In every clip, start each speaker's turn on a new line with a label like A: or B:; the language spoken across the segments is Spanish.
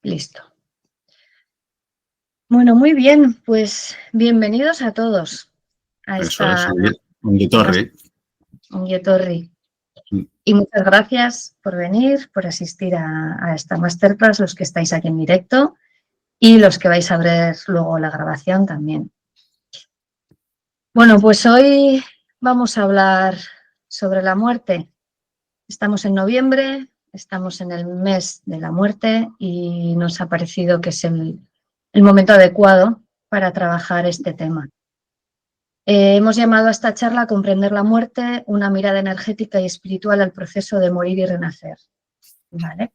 A: Listo. Bueno, muy bien, pues bienvenidos a todos a
B: Eso es,
A: esta
B: Ongi Torri.
A: Ongi Etorri. Y muchas gracias por venir, por asistir a esta masterclass, los que estáis aquí en directo y los que vais a ver luego la grabación también. Bueno, pues hoy vamos a hablar sobre la muerte. Estamos en noviembre, estamos en el mes de la muerte y nos ha parecido que es el momento adecuado para trabajar este tema. Hemos llamado a esta charla Comprender la muerte, una mirada energética y espiritual al proceso de morir y renacer. ¿Vale?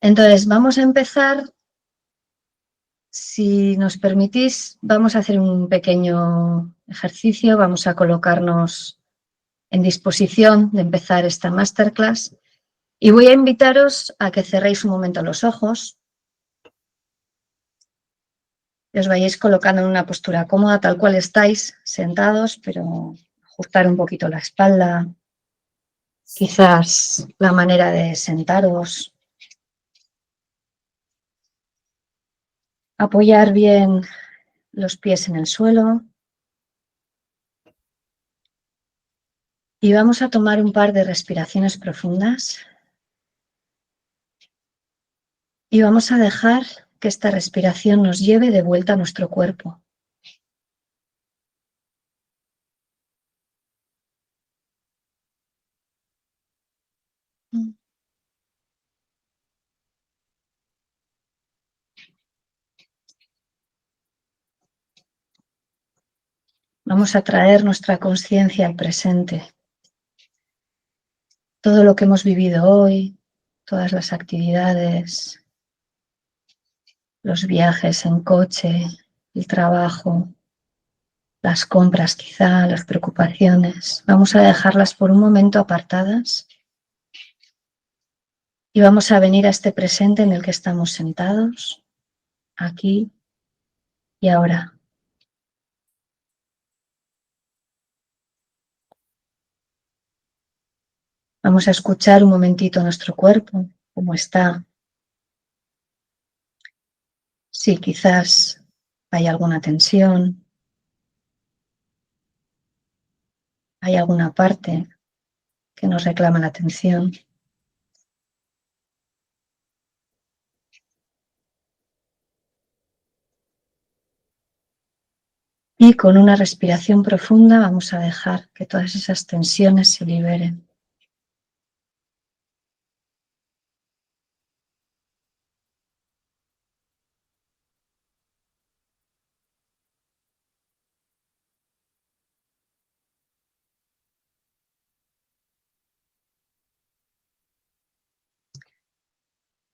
A: Entonces, vamos a empezar. Si nos permitís, vamos a hacer un pequeño ejercicio, vamos a colocarnos en disposición de empezar esta masterclass y voy a invitaros a que cerréis un momento los ojos y os vayáis colocando en una postura cómoda, tal cual estáis, sentados, pero ajustar un poquito la espalda, quizás la manera de sentaros, apoyar bien los pies en el suelo y vamos a tomar un par de respiraciones profundas y vamos a dejar que esta respiración nos lleve de vuelta a nuestro cuerpo. Vamos a traer nuestra conciencia al presente. Todo lo que hemos vivido hoy, todas las actividades, los viajes en coche, el trabajo, las compras quizá, las preocupaciones. Vamos a dejarlas por un momento apartadas y vamos a venir a este presente en el que estamos sentados, aquí y ahora. Vamos a escuchar un momentito nuestro cuerpo, cómo está. Si quizás hay alguna tensión, hay alguna parte que nos reclama la atención. Y con una respiración profunda vamos a dejar que todas esas tensiones se liberen.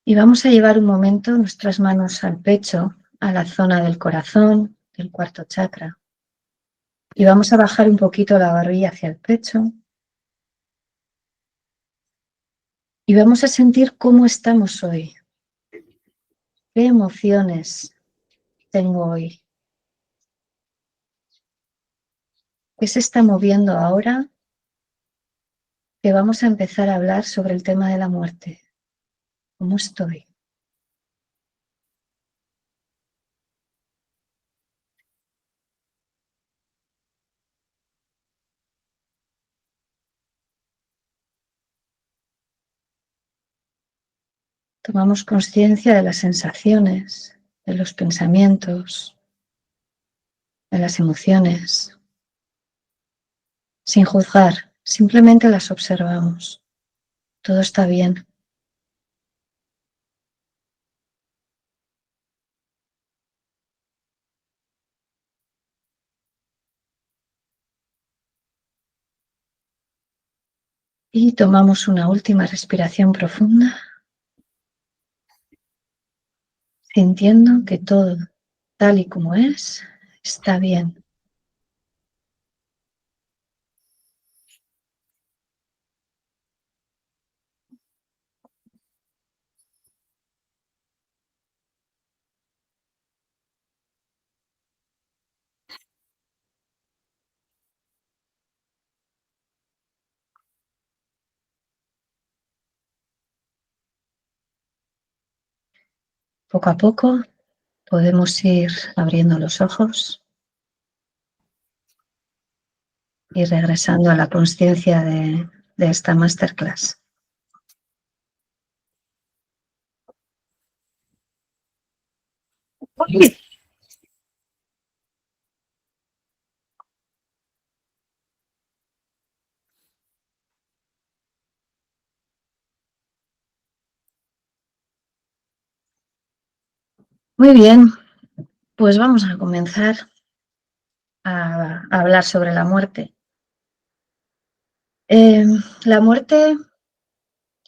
A: Y vamos a llevar un momento nuestras manos al pecho, a la zona del corazón, del cuarto chakra. Y vamos a bajar un poquito la barbilla hacia el pecho. Y vamos a sentir cómo estamos hoy. ¿Qué emociones tengo hoy? ¿Qué se está moviendo ahora? Que vamos a empezar a hablar sobre el tema de la muerte. ¿Cómo estoy? Tomamos conciencia de las sensaciones, de los pensamientos, de las emociones, sin juzgar, simplemente las observamos. Todo está bien. Y tomamos una última respiración profunda, sintiendo que todo, tal y como es, está bien. Poco a poco podemos ir abriendo los ojos y regresando a la consciencia de esta masterclass. Muy bien, pues vamos a comenzar a hablar sobre la muerte. La muerte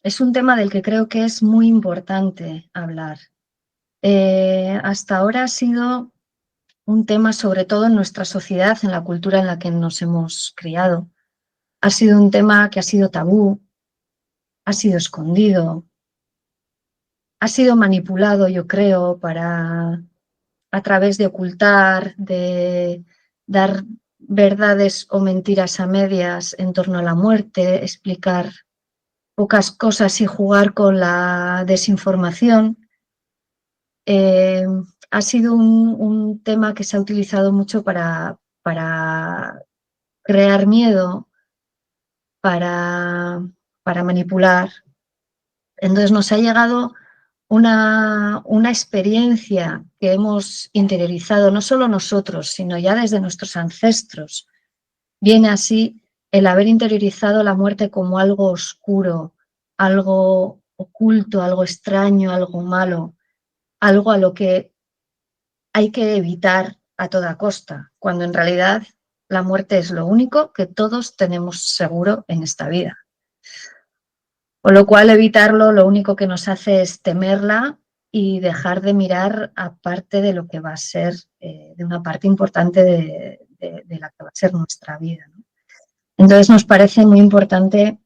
A: es un tema del que creo que es muy importante hablar. Hasta ahora ha sido un tema, sobre todo en nuestra sociedad, en la cultura en la que nos hemos criado. Ha sido un tema que ha sido tabú, ha sido escondido, ha sido manipulado, yo creo, para a través de ocultar, de dar verdades o mentiras a medias en torno a la muerte, explicar pocas cosas y jugar con la desinformación. Ha sido un tema que se ha utilizado mucho para crear miedo, para manipular. Entonces nos ha llegado una experiencia que hemos interiorizado, no solo nosotros, sino ya desde nuestros ancestros. Viene así el haber interiorizado la muerte como algo oscuro, algo oculto, algo extraño, algo malo, algo a lo que hay que evitar a toda costa, cuando en realidad la muerte es lo único que todos tenemos seguro en esta vida. Con lo cual, evitarlo lo único que nos hace es temerla y dejar de mirar aparte de lo que va a ser, de una parte importante de la que va a ser nuestra vida, ¿no? Entonces, nos parece muy importante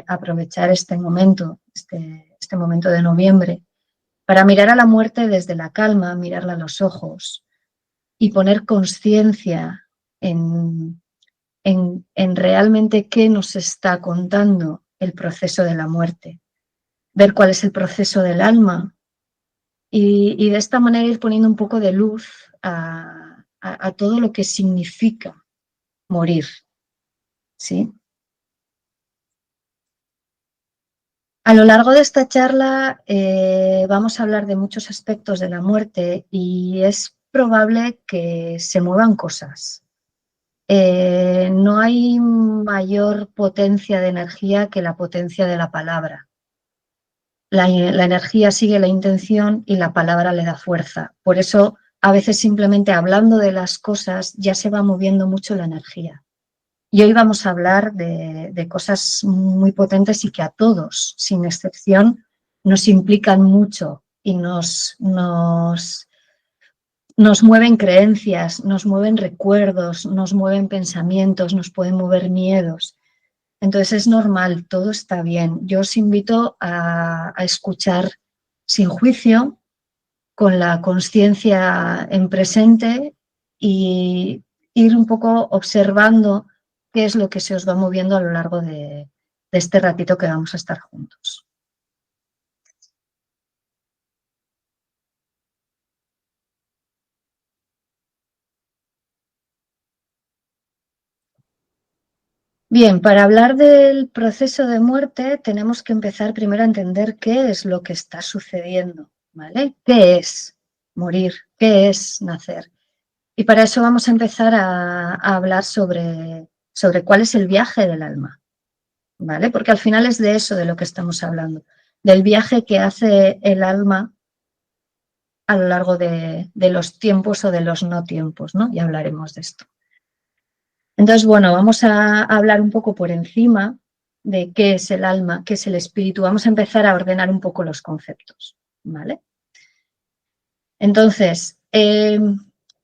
A: aprovechar este momento, este momento de noviembre, para mirar a la muerte desde la calma, mirarla a los ojos y poner conciencia en realmente qué nos está contando el proceso de la muerte, ver cuál es el proceso del alma y de esta manera ir poniendo un poco de luz a todo lo que significa morir, ¿sí? A lo largo de esta charla vamos a hablar de muchos aspectos de la muerte y es probable que se muevan cosas. No hay mayor potencia de energía que la potencia de la palabra. La energía sigue la intención y la palabra le da fuerza. Por eso, a veces simplemente hablando de las cosas ya se va moviendo mucho la energía. Y hoy vamos a hablar de cosas muy potentes y que a todos, sin excepción, nos implican mucho y nos mueven creencias, nos mueven recuerdos, nos mueven pensamientos, nos pueden mover miedos. Entonces es normal, todo está bien. Yo os invito a escuchar sin juicio, con la conciencia en presente y ir un poco observando qué es lo que se os va moviendo a lo largo de este ratito que vamos a estar juntos. Bien, para hablar del proceso de muerte tenemos que empezar primero a entender qué es lo que está sucediendo, ¿vale? ¿Qué es morir? ¿Qué es nacer? Y para eso vamos a empezar a hablar sobre cuál es el viaje del alma, ¿vale? Porque al final es de eso de lo que estamos hablando, del viaje que hace el alma a lo largo de los tiempos o de los no tiempos, ¿no? Ya hablaremos de esto. Entonces, bueno, vamos a hablar un poco por encima de qué es el alma, qué es el espíritu. Vamos a empezar a ordenar un poco los conceptos, ¿vale? Entonces,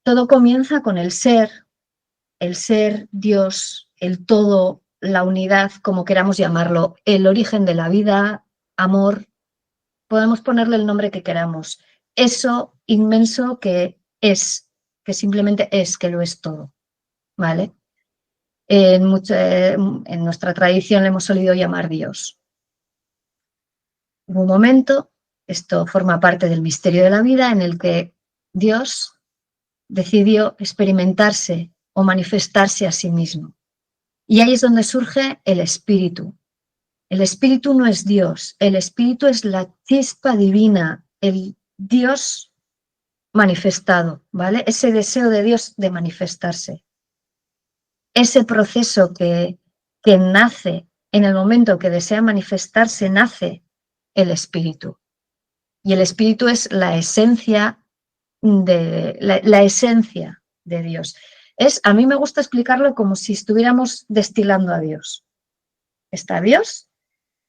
A: todo comienza con el ser, Dios, el todo, la unidad, como queramos llamarlo, el origen de la vida, amor, podemos ponerle el nombre que queramos. Eso inmenso que simplemente es, que lo es todo, ¿vale? En nuestra tradición le hemos solido llamar Dios. Hubo un momento Esto forma parte del misterio de la vida en el que Dios decidió experimentarse o manifestarse a sí mismo. Y ahí es donde surge el espíritu. El espíritu no es Dios, el espíritu es la chispa divina, el Dios manifestado, ¿vale? Ese deseo de Dios de manifestarse. Ese proceso que nace en el momento que desea manifestarse, nace el espíritu. Y el espíritu es la esencia la esencia de Dios. A mí me gusta explicarlo como si estuviéramos destilando a Dios. Está Dios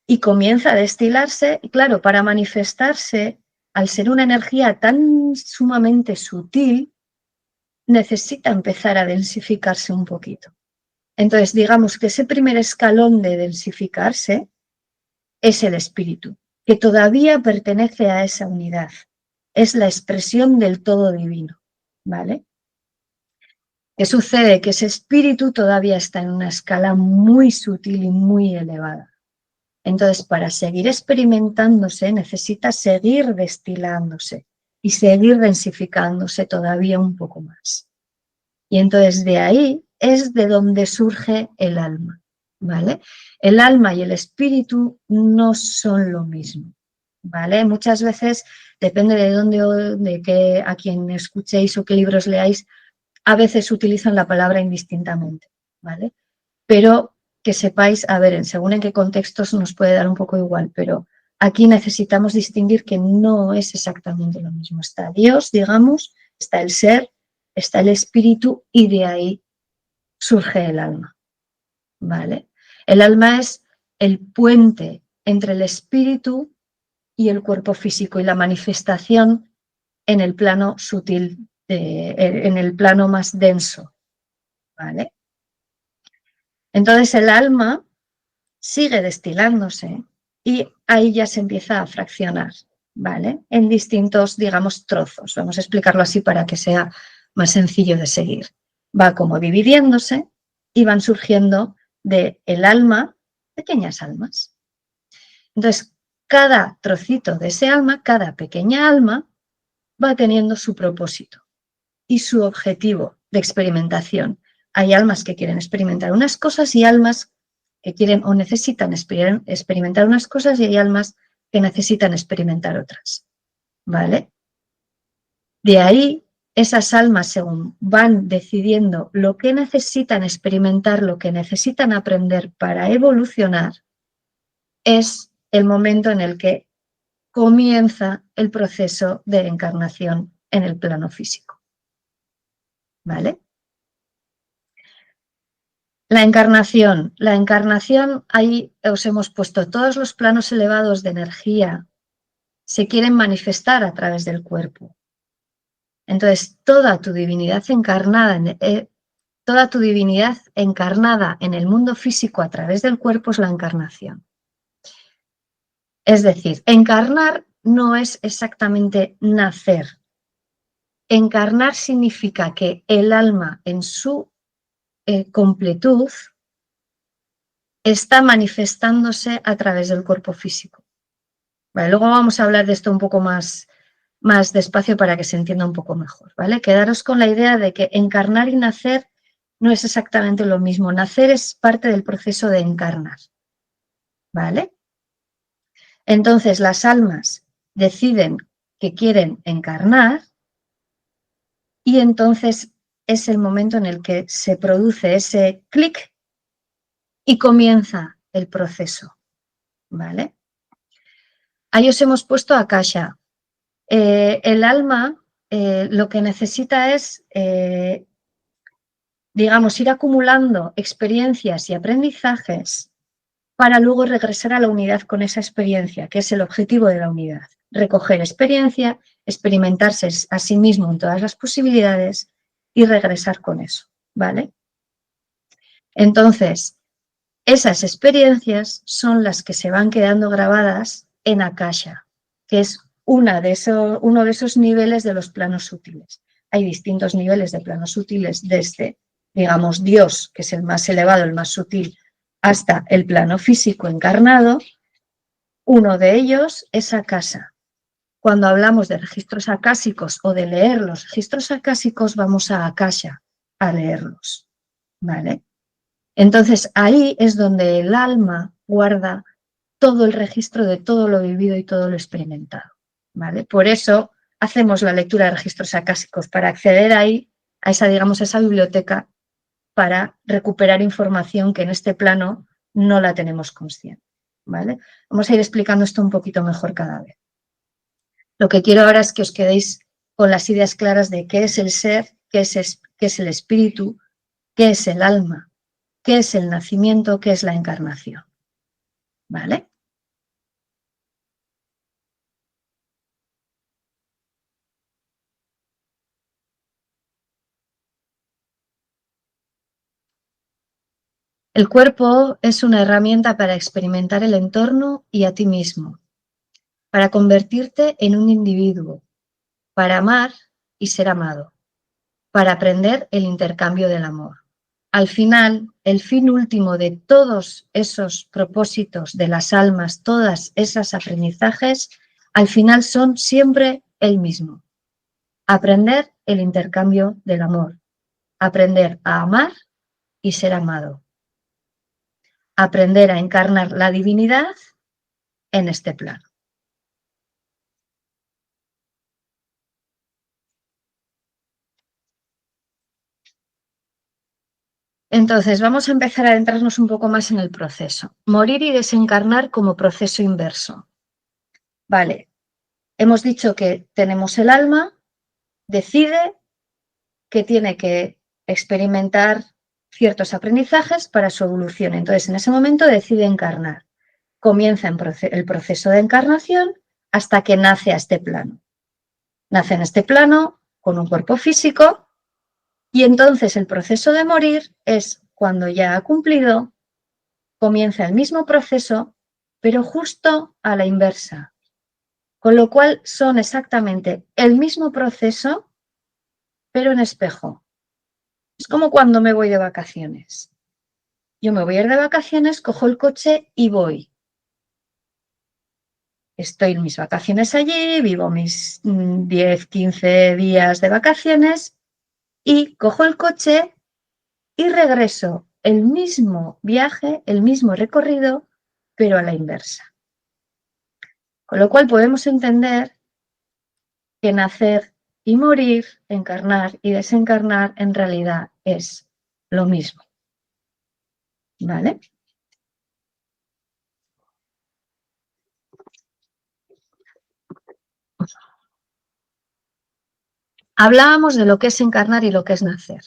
A: y comienza a destilarse, y claro, para manifestarse, al ser una energía tan sumamente sutil, necesita empezar a densificarse un poquito. Entonces, digamos que ese primer escalón de densificarse es el espíritu, que todavía pertenece a esa unidad. Es la expresión del todo divino, ¿vale? ¿Qué sucede? Que ese espíritu todavía está en una escala muy sutil y muy elevada. Entonces, para seguir experimentándose, necesita seguir destilándose y seguir densificándose todavía un poco más. Y entonces de ahí es de donde surge el alma, ¿vale? El alma y el espíritu no son lo mismo, ¿vale? Muchas veces, depende de dónde, a quien escuchéis o qué libros leáis, a veces utilizan la palabra indistintamente, ¿vale? Pero que sepáis, a ver, según en qué contextos nos puede dar un poco igual, pero aquí necesitamos distinguir que no es exactamente lo mismo. Está Dios, digamos, está el ser, está el espíritu y de ahí surge el alma, ¿vale? El alma es el puente entre el espíritu y el cuerpo físico y la manifestación en el plano sutil, en el plano más denso, ¿vale? Entonces el alma sigue destilándose y ahí ya se empieza a fraccionar, ¿vale? En distintos, digamos, trozos. Vamos a explicarlo así para que sea más sencillo de seguir. Va como dividiéndose y van surgiendo del alma pequeñas almas. Entonces, cada trocito de ese alma, cada pequeña alma, va teniendo su propósito y su objetivo de experimentación. Hay almas que quieren experimentar unas cosas y almas que quieren o necesitan experimentar unas cosas y hay almas que necesitan experimentar otras, ¿vale? De ahí, esas almas, según van decidiendo lo que necesitan experimentar, lo que necesitan aprender para evolucionar, es el momento en el que comienza el proceso de encarnación en el plano físico, ¿vale? La encarnación, ahí os hemos puesto todos los planos elevados de energía, se quieren manifestar a través del cuerpo. Entonces, toda tu divinidad encarnada en el mundo físico a través del cuerpo es la encarnación. Es decir, encarnar no es exactamente nacer. Encarnar significa que el alma en su completud está manifestándose a través del cuerpo físico. Vale, luego vamos a hablar de esto un poco más despacio para que se entienda un poco mejor, ¿vale? Quedaros con la idea de que encarnar y nacer no es exactamente lo mismo. Nacer es parte del proceso de encarnar, ¿vale? Entonces las almas deciden que quieren encarnar y entonces es el momento en el que se produce ese clic y comienza el proceso, ¿vale? Ahí os hemos puesto a Akasha. El alma lo que necesita es, digamos, ir acumulando experiencias y aprendizajes para luego regresar a la unidad con esa experiencia, que es el objetivo de la unidad. Recoger experiencia, experimentarse a sí mismo en todas las posibilidades y regresar con eso, ¿vale? Entonces, esas experiencias son las que se van quedando grabadas en Akasha, que es uno de esos niveles de los planos sutiles. Hay distintos niveles de planos sutiles desde, digamos, Dios, que es el más elevado, el más sutil, hasta el plano físico encarnado. Uno de ellos es Akasha. Cuando hablamos de registros acásicos o de leer los registros acásicos, vamos a Akasha a leerlos, ¿vale? Entonces, ahí es donde el alma guarda todo el registro de todo lo vivido y todo lo experimentado, ¿vale? Por eso hacemos la lectura de registros acásicos, para acceder ahí a esa, digamos, esa biblioteca, para recuperar información que en este plano no la tenemos consciente, ¿vale? Vamos a ir explicando esto un poquito mejor cada vez. Lo que quiero ahora es que os quedéis con las ideas claras de qué es el ser, qué es el espíritu, qué es el alma, qué es el nacimiento, qué es la encarnación, ¿vale? El cuerpo es una herramienta para experimentar el entorno y a ti mismo, para convertirte en un individuo, para amar y ser amado, para aprender el intercambio del amor. Al final, el fin último de todos esos propósitos de las almas, todas esas aprendizajes, al final son siempre el mismo: aprender el intercambio del amor, aprender a amar y ser amado, aprender a encarnar la divinidad en este plano. Entonces, vamos a empezar a adentrarnos un poco más en el proceso. Morir y desencarnar como proceso inverso. Vale, hemos dicho que tenemos el alma, decide que tiene que experimentar ciertos aprendizajes para su evolución. Entonces, en ese momento decide encarnar. Comienza el proceso de encarnación hasta que nace a este plano. Nace en este plano con un cuerpo físico, y entonces el proceso de morir es cuando ya ha cumplido, comienza el mismo proceso, pero justo a la inversa. Con lo cual son exactamente el mismo proceso, pero en espejo. Es como cuando me voy de vacaciones. Yo me voy a ir de vacaciones, cojo el coche y voy. Estoy en mis vacaciones allí, vivo mis 10, 15 días de vacaciones y cojo el coche y regreso el mismo viaje, el mismo recorrido, pero a la inversa. Con lo cual podemos entender que nacer y morir, encarnar y desencarnar, en realidad es lo mismo. ¿Vale? Hablábamos de lo que es encarnar y lo que es nacer.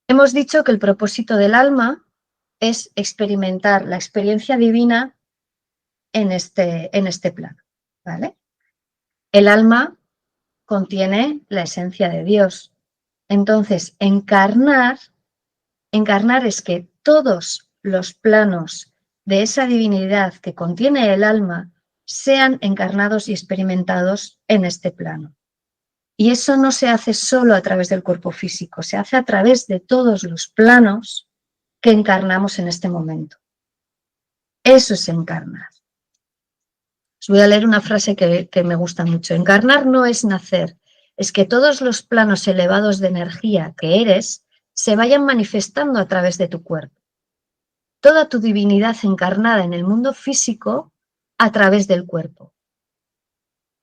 A: Hemos dicho que el propósito del alma es experimentar la experiencia divina en este plano, ¿vale? El alma contiene la esencia de Dios. Entonces, encarnar es que todos los planos de esa divinidad que contiene el alma sean encarnados y experimentados en este plano. Y eso no se hace solo a través del cuerpo físico, se hace a través de todos los planos que encarnamos en este momento. Eso es encarnar. Os voy a leer una frase que me gusta mucho. Encarnar no es nacer, es que todos los planos elevados de energía que eres se vayan manifestando a través de tu cuerpo. Toda tu divinidad encarnada en el mundo físico a través del cuerpo.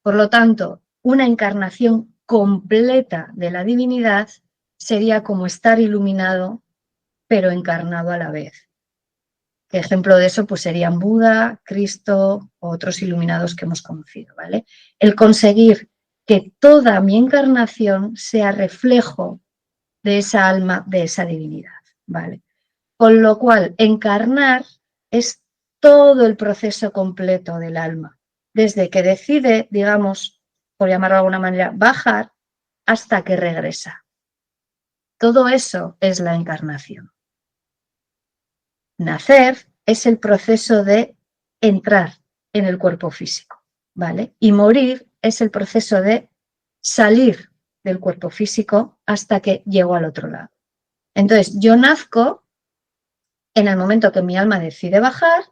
A: Por lo tanto, una encarnación completa de la divinidad sería como estar iluminado, pero encarnado a la vez. ¿Qué ejemplo de eso? Pues serían Buda, Cristo o otros iluminados que hemos conocido, ¿vale? El conseguir que toda mi encarnación sea reflejo de esa alma, de esa divinidad, ¿vale? Con lo cual, encarnar es todo el proceso completo del alma, desde que decide, digamos, por llamarlo de alguna manera, bajar hasta que regresa. Todo eso es la encarnación. Nacer es el proceso de entrar en el cuerpo físico, ¿vale? Y morir es el proceso de salir del cuerpo físico hasta que llego al otro lado. Entonces, yo nazco en el momento que mi alma decide bajar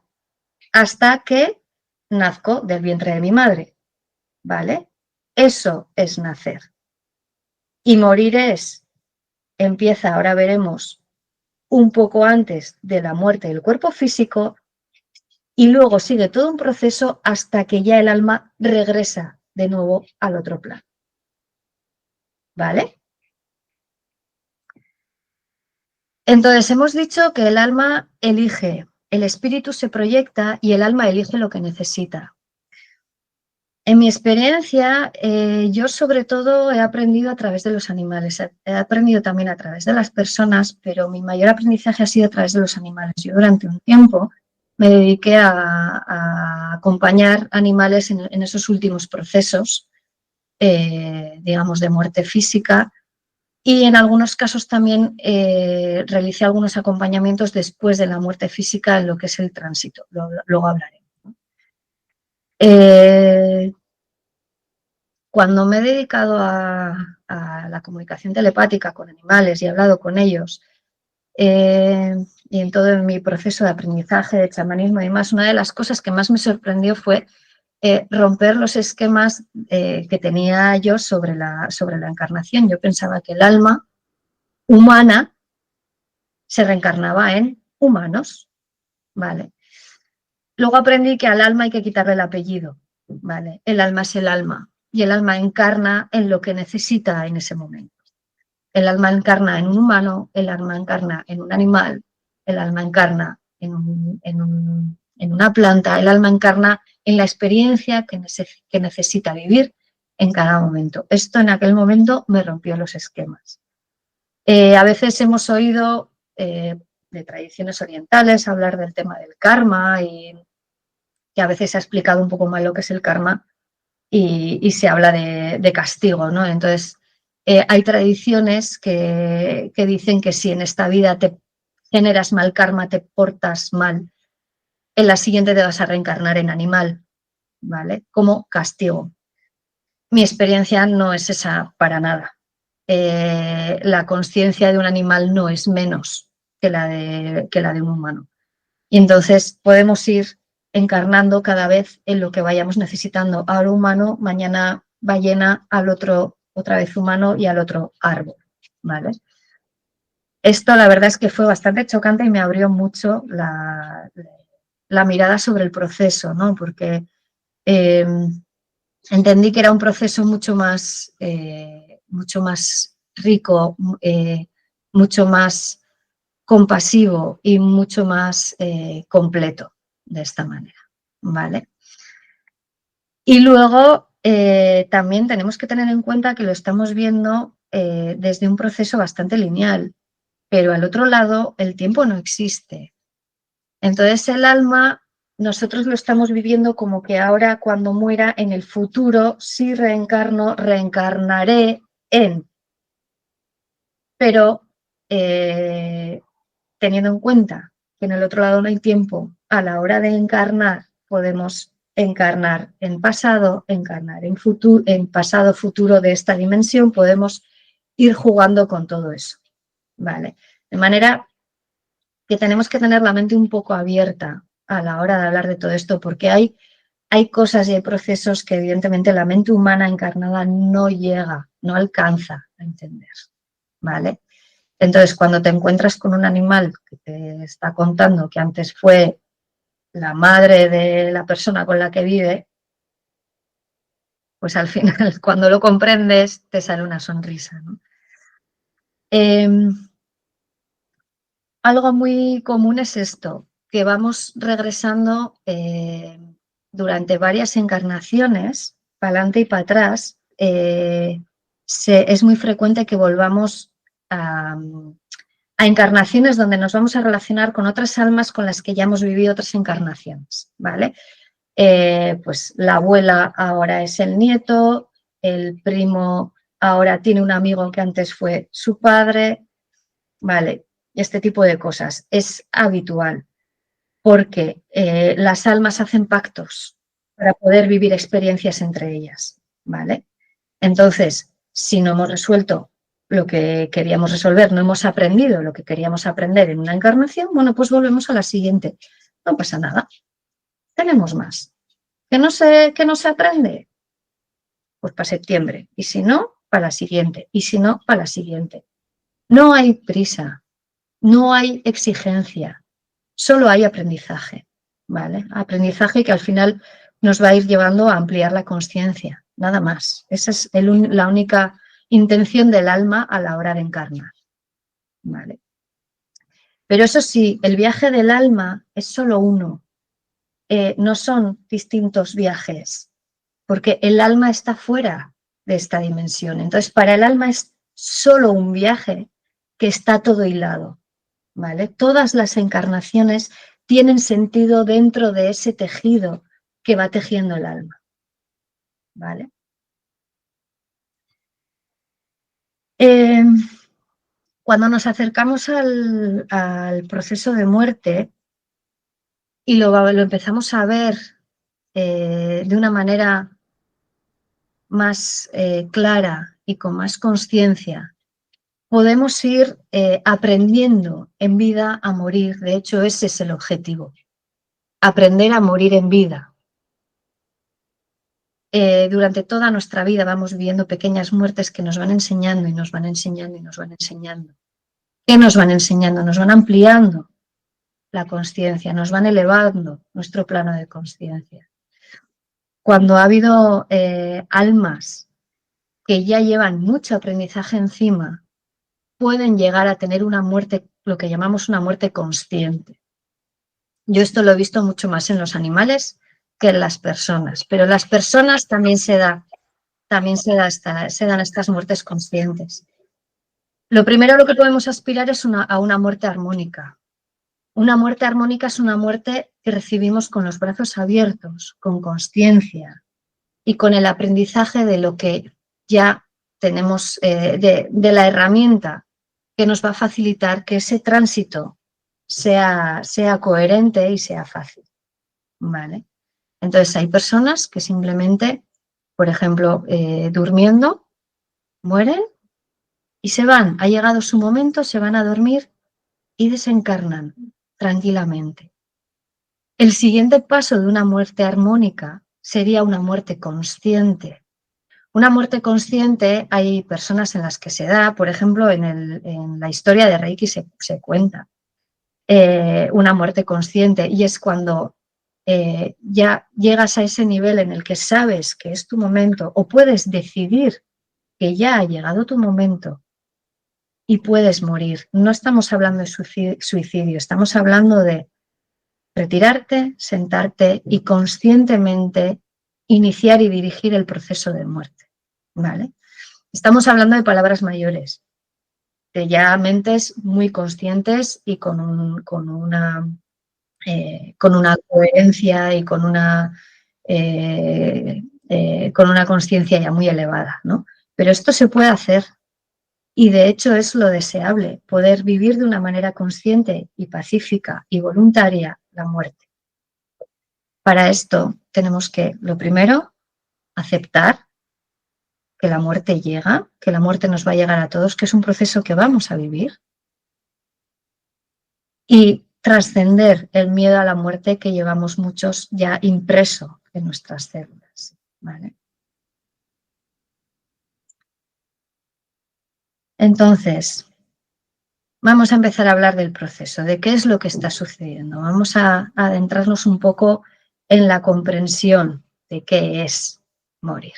A: hasta que nazco del vientre de mi madre. ¿vale? Eso es nacer. Y morir empieza, ahora veremos, un poco antes de la muerte del cuerpo físico y luego sigue todo un proceso hasta que ya el alma regresa de nuevo al otro plano, ¿vale? Entonces, hemos dicho que el alma elige, el espíritu se proyecta y el alma elige lo que necesita. En mi experiencia, yo sobre todo he aprendido a través de los animales, he aprendido también a través de las personas, pero mi mayor aprendizaje ha sido a través de los animales. Yo durante un tiempo me dediqué a acompañar animales en esos últimos procesos, digamos, de muerte física, y en algunos casos también realicé algunos acompañamientos después de la muerte física en lo que es el tránsito. Luego hablaré. Cuando me he dedicado a la comunicación telepática con animales y he hablado con ellos, y en todo mi proceso de aprendizaje, de chamanismo y demás, una de las cosas que más me sorprendió fue romper los esquemas que tenía yo sobre la encarnación. Yo pensaba que el alma humana se reencarnaba en humanos, ¿vale? Luego aprendí que al alma hay que quitarle el apellido, ¿vale? El alma es el alma y el alma encarna en lo que necesita en ese momento. El alma encarna en un humano, el alma encarna en un animal, el alma encarna en una planta, el alma encarna en la experiencia que necesita vivir en cada momento. Esto en aquel momento me rompió los esquemas. A veces hemos oído de tradiciones orientales hablar del tema del karma y que a veces se ha explicado un poco mal lo que es el karma y se habla de castigo, ¿no? Entonces, hay tradiciones que dicen que si en esta vida te generas mal karma, te portas mal, en la siguiente te vas a reencarnar en animal, ¿vale? Como castigo. Mi experiencia no es esa para nada. La conciencia de un animal no es menos que la de un humano. Y entonces podemos ir encarnando cada vez en lo que vayamos necesitando. Ahora humano, mañana ballena, al otro otra vez humano y al otro árbol, ¿vale? Esto la verdad es que fue bastante chocante y me abrió mucho la mirada sobre el proceso, ¿no? Porque entendí que era un proceso mucho más rico, mucho más compasivo y mucho más completo de esta manera, ¿vale? Y luego también tenemos que tener en cuenta que lo estamos viendo desde un proceso bastante lineal, pero al otro lado el tiempo no existe. Entonces el alma, nosotros lo estamos viviendo como que ahora cuando muera en el futuro, si reencarno, reencarnaré en, pero teniendo en cuenta que en el otro lado no hay tiempo, a la hora de encarnar podemos encarnar en pasado, encarnar en futuro, en pasado, futuro de esta dimensión, podemos ir jugando con todo eso, ¿vale? De manera que tenemos que tener la mente un poco abierta a la hora de hablar de todo esto, porque hay cosas y hay procesos que evidentemente la mente humana encarnada no llega, no alcanza a entender, ¿vale? Entonces, cuando te encuentras con un animal que te está contando que antes fue la madre de la persona con la que vive, pues al final, cuando lo comprendes, te sale una sonrisa, ¿no? Algo muy común es esto, que vamos regresando durante varias encarnaciones, para adelante y para atrás. Es muy frecuente que volvamos a encarnaciones donde nos vamos a relacionar con otras almas con las que ya hemos vivido otras encarnaciones, ¿vale? Pues la abuela ahora es el nieto, el primo ahora tiene un amigo que antes fue su padre, ¿vale? Este tipo de cosas es habitual porque las almas hacen pactos para poder vivir experiencias entre ellas, ¿vale? Entonces, si no hemos resuelto lo que queríamos resolver, no hemos aprendido lo que queríamos aprender en una encarnación, bueno, pues volvemos a la siguiente. No pasa nada. Tenemos más. ¿Que no se aprende? pues para septiembre, y si no, para la siguiente, y si no, para la siguiente. No hay prisa, no hay exigencia, solo hay aprendizaje, ¿vale? Aprendizaje que al final nos va a ir llevando a ampliar la consciencia, nada más. Esa es la única intención del alma a la hora de encarnar, ¿vale? Pero eso sí, el viaje del alma es solo uno, no son distintos viajes, porque el alma está fuera de esta dimensión. Entonces, para el alma es solo un viaje que está todo hilado, ¿vale? Todas las encarnaciones tienen sentido dentro de ese tejido que va tejiendo el alma, ¿vale? Cuando nos acercamos al proceso de muerte y lo empezamos a ver de una manera más clara y con más conciencia, podemos ir aprendiendo en vida a morir. De hecho, ese es el objetivo, aprender a morir en vida. Durante toda nuestra vida vamos viviendo pequeñas muertes que nos van enseñando y nos van enseñando y nos van enseñando. ¿Qué nos van enseñando? Nos van ampliando la consciencia, nos van elevando nuestro plano de consciencia. Cuando ha habido almas que ya llevan mucho aprendizaje encima, pueden llegar a tener una muerte, lo que llamamos una muerte consciente. Yo esto lo he visto mucho más en los animales que en las personas, pero en las personas también se dan estas muertes conscientes. Lo primero a lo que podemos aspirar es a una muerte armónica. Una muerte armónica es una muerte que recibimos con los brazos abiertos, con consciencia y con el aprendizaje de lo que ya tenemos, de la herramienta que nos va a facilitar que ese tránsito sea coherente y sea fácil, ¿vale? Entonces hay personas que simplemente, por ejemplo, durmiendo, mueren y se van. Ha llegado su momento, se van a dormir y desencarnan tranquilamente. El siguiente paso de una muerte armónica sería una muerte consciente. Una muerte consciente hay personas en las que se da, por ejemplo, en la historia de Reiki se cuenta una muerte consciente y es cuando ya llegas a ese nivel en el que sabes que es tu momento o puedes decidir que ya ha llegado tu momento y puedes morir. No estamos hablando de suicidio, estamos hablando de retirarte, sentarte y conscientemente iniciar y dirigir el proceso de muerte, ¿vale? Estamos hablando de palabras mayores, de ya mentes muy conscientes y con una coherencia y con una conciencia ya muy elevada, ¿no? Pero esto se puede hacer y de hecho es lo deseable, poder vivir de una manera consciente y pacífica y voluntaria la muerte. Para esto tenemos que, lo primero, aceptar que la muerte llega, que la muerte nos va a llegar a todos, que es un proceso que vamos a vivir y trascender el miedo a la muerte que llevamos muchos ya impreso en nuestras células, ¿vale? Entonces, vamos a empezar a hablar del proceso, de qué es lo que está sucediendo. Vamos a adentrarnos un poco en la comprensión de qué es morir.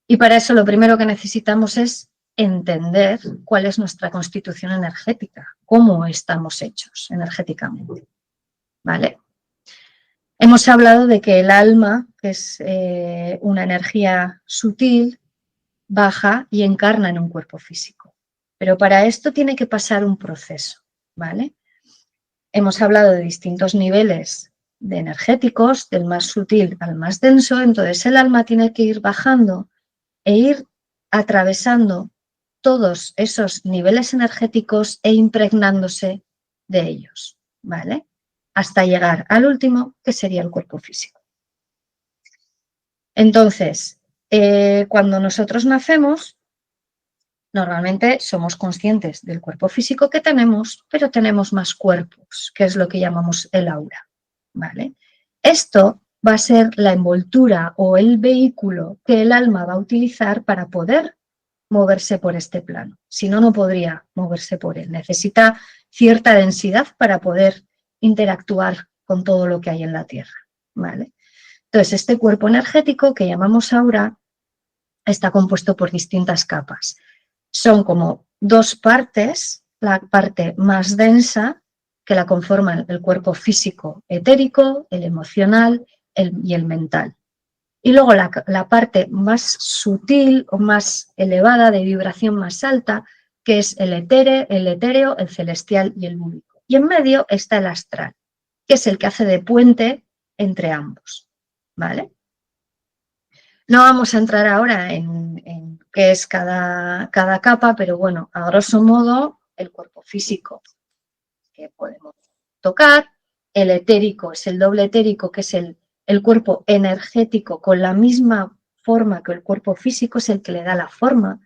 A: Y para eso lo primero que necesitamos es entender cuál es nuestra constitución energética, cómo estamos hechos energéticamente, ¿vale? Hemos hablado de que el alma, que es una energía sutil, baja y encarna en un cuerpo físico. Pero para esto tiene que pasar un proceso, ¿vale? Hemos hablado de distintos niveles de energéticos, del más sutil al más denso, entonces el alma tiene que ir bajando e ir atravesando todos esos niveles energéticos e impregnándose de ellos, ¿vale? Hasta llegar al último, que sería el cuerpo físico. Entonces, cuando nosotros nacemos, normalmente somos conscientes del cuerpo físico que tenemos, pero tenemos más cuerpos, que es lo que llamamos el aura, ¿vale? Esto va a ser la envoltura o el vehículo que el alma va a utilizar para poder moverse por este plano. Si no, no podría moverse por él. Necesita cierta densidad para poder interactuar con todo lo que hay en la Tierra, ¿vale? Entonces, este cuerpo energético que llamamos aura está compuesto por distintas capas. Son como dos partes, la parte más densa, que la conforman el cuerpo físico etérico, el emocional y el mental. Y luego la parte más sutil o más elevada, de vibración más alta, que es el etéreo, el celestial y el lúdico. Y en medio está el astral, que es el que hace de puente entre ambos, ¿vale? No vamos a entrar ahora en qué es cada capa, pero bueno, a grosso modo, el cuerpo físico que podemos tocar, el etérico es el doble etérico, que es el cuerpo energético con la misma forma que el cuerpo físico, es el que le da la forma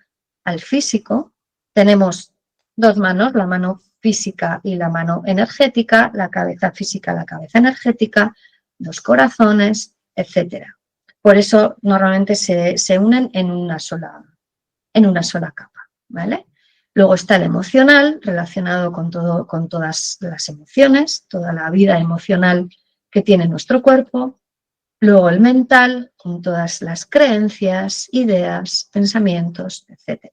A: al físico. Tenemos dos manos, la mano física y la mano energética, la cabeza física, la cabeza energética, dos corazones, etcétera. Por eso normalmente se unen en una sola capa, ¿vale? Luego está el emocional, relacionado con todas las emociones, toda la vida emocional que tiene nuestro cuerpo. Luego el mental, con todas las creencias, ideas, pensamientos, etc.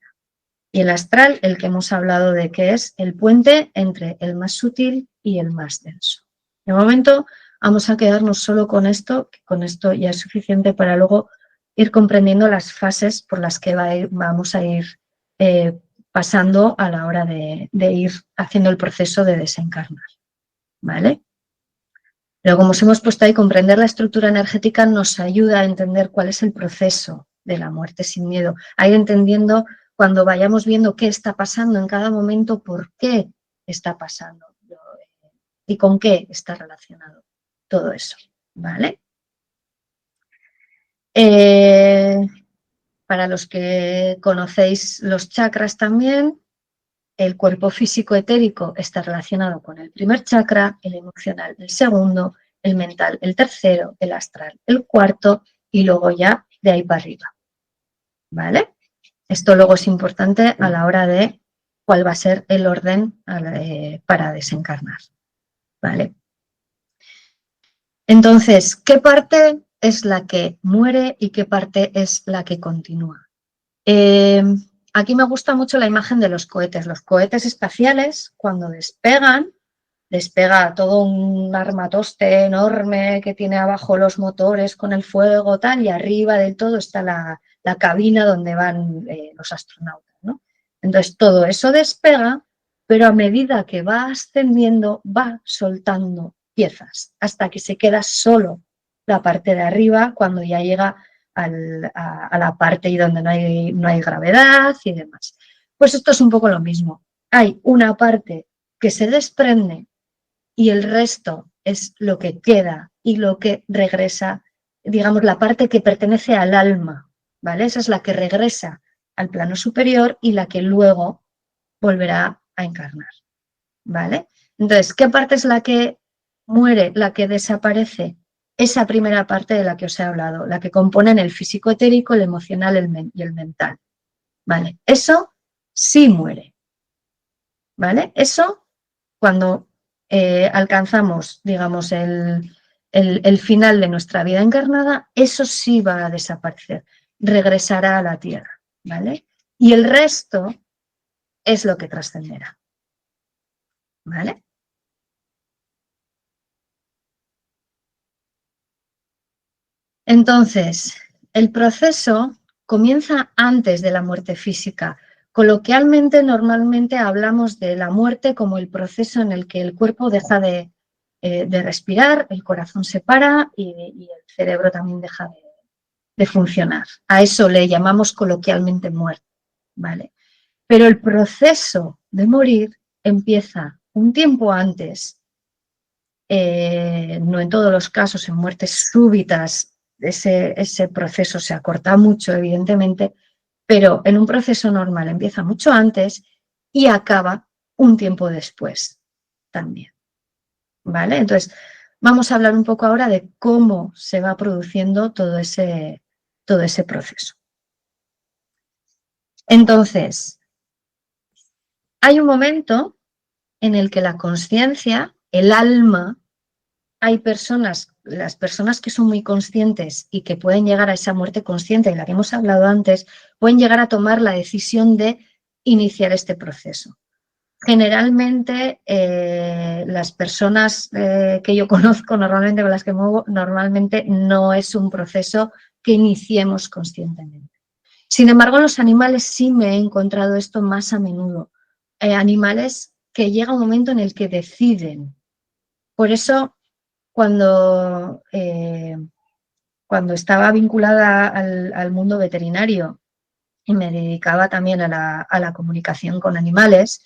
A: Y el astral, el que hemos hablado de que es el puente entre el más sutil y el más denso. De momento vamos a quedarnos solo con esto, que con esto ya es suficiente para luego ir comprendiendo las fases por las que vamos a ir pasando a la hora de ir haciendo el proceso de desencarnar, ¿vale? Pero como os hemos puesto ahí, comprender la estructura energética nos ayuda a entender cuál es el proceso de la muerte sin miedo, a ir entendiendo cuando vayamos viendo qué está pasando en cada momento, por qué está pasando y con qué está relacionado todo eso, ¿vale? Para los que conocéis los chakras también, el cuerpo físico etérico está relacionado con el primer chakra, el emocional el segundo, el mental el tercero, el astral el cuarto y luego ya de ahí para arriba, ¿vale? Esto luego es importante a la hora de cuál va a ser el orden para desencarnar, ¿vale? Entonces, ¿qué parte es la que muere y qué parte es la que continúa? Aquí me gusta mucho la imagen de los cohetes. Los cohetes espaciales, cuando despegan, despega todo un armatoste enorme que tiene abajo los motores con el fuego, tal, y arriba del todo está la cabina donde van los astronautas, ¿no? Entonces, todo eso despega, pero a medida que va ascendiendo, va soltando piezas, hasta que se queda solo la parte de arriba cuando ya llega a la parte y donde no hay gravedad y demás. Pues esto es un poco lo mismo. Hay una parte que se desprende y el resto es lo que queda y lo que regresa, digamos, la parte que pertenece al alma, ¿vale? Esa es la que regresa al plano superior y la que luego volverá a encarnar, ¿vale? Entonces, ¿qué parte es la que muere, la que desaparece? Esa primera parte de la que os he hablado, la que componen el físico etérico, el emocional y el mental, ¿vale? Eso sí muere, ¿vale? Eso, cuando alcanzamos, digamos, el final de nuestra vida encarnada, eso sí va a desaparecer, regresará a la Tierra, ¿vale? Y el resto es lo que trascenderá, ¿vale? Entonces, el proceso comienza antes de la muerte física. Coloquialmente, normalmente hablamos de la muerte como el proceso en el que el cuerpo deja de respirar, el corazón se para y el cerebro también deja de funcionar. A eso le llamamos coloquialmente muerte, ¿vale? Pero el proceso de morir empieza un tiempo antes, no en todos los casos, en muertes súbitas, ese proceso se acorta mucho, evidentemente, pero en un proceso normal empieza mucho antes y acaba un tiempo después también, ¿vale? Entonces, Vamos a hablar un poco ahora de cómo se va produciendo todo ese proceso. Entonces, hay un momento en el que la conciencia, el alma, hay personas, las personas que son muy conscientes y que pueden llegar a esa muerte consciente, de la que hemos hablado antes, pueden llegar a tomar la decisión de iniciar este proceso. Generalmente las personas que yo conozco, normalmente con las que muevo, normalmente no es un proceso que iniciemos conscientemente. Sin embargo, en los animales sí me he encontrado esto más a menudo. Animales que llega un momento en el que deciden. Por eso, cuando, cuando estaba vinculada al mundo veterinario y me dedicaba también a la comunicación con animales,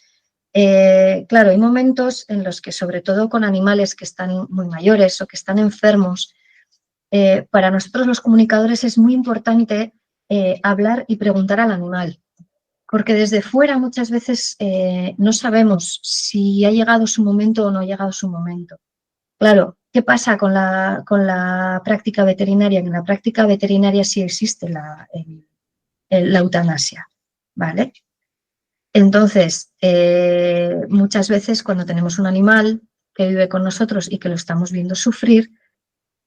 A: claro, hay momentos en los que, sobre todo con animales que están muy mayores o que están enfermos, para nosotros los comunicadores es muy importante hablar y preguntar al animal, porque desde fuera muchas veces no sabemos si ha llegado su momento o no ha llegado su momento. Claro, ¿qué pasa con la práctica veterinaria? Que en la práctica veterinaria sí existe la eutanasia, ¿vale? Entonces, muchas veces cuando tenemos un animal que vive con nosotros y que lo estamos viendo sufrir,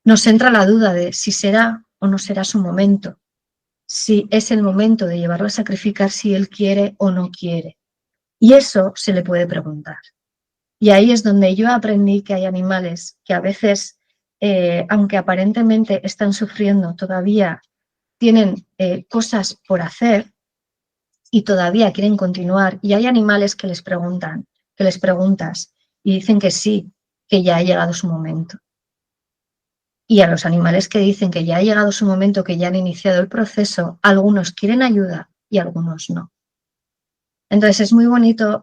A: nos entra la duda de si será o no será su momento, si es el momento de llevarlo a sacrificar, si él quiere o no quiere. Y eso se le puede preguntar. Y ahí es donde yo aprendí que hay animales que a veces, aunque aparentemente están sufriendo, todavía tienen cosas por hacer y todavía quieren continuar. Y hay animales que les preguntan, que les preguntas y dicen que sí, que ya ha llegado su momento. Y a los animales que dicen que ya ha llegado su momento, que ya han iniciado el proceso, algunos quieren ayuda y algunos no. Entonces es muy bonito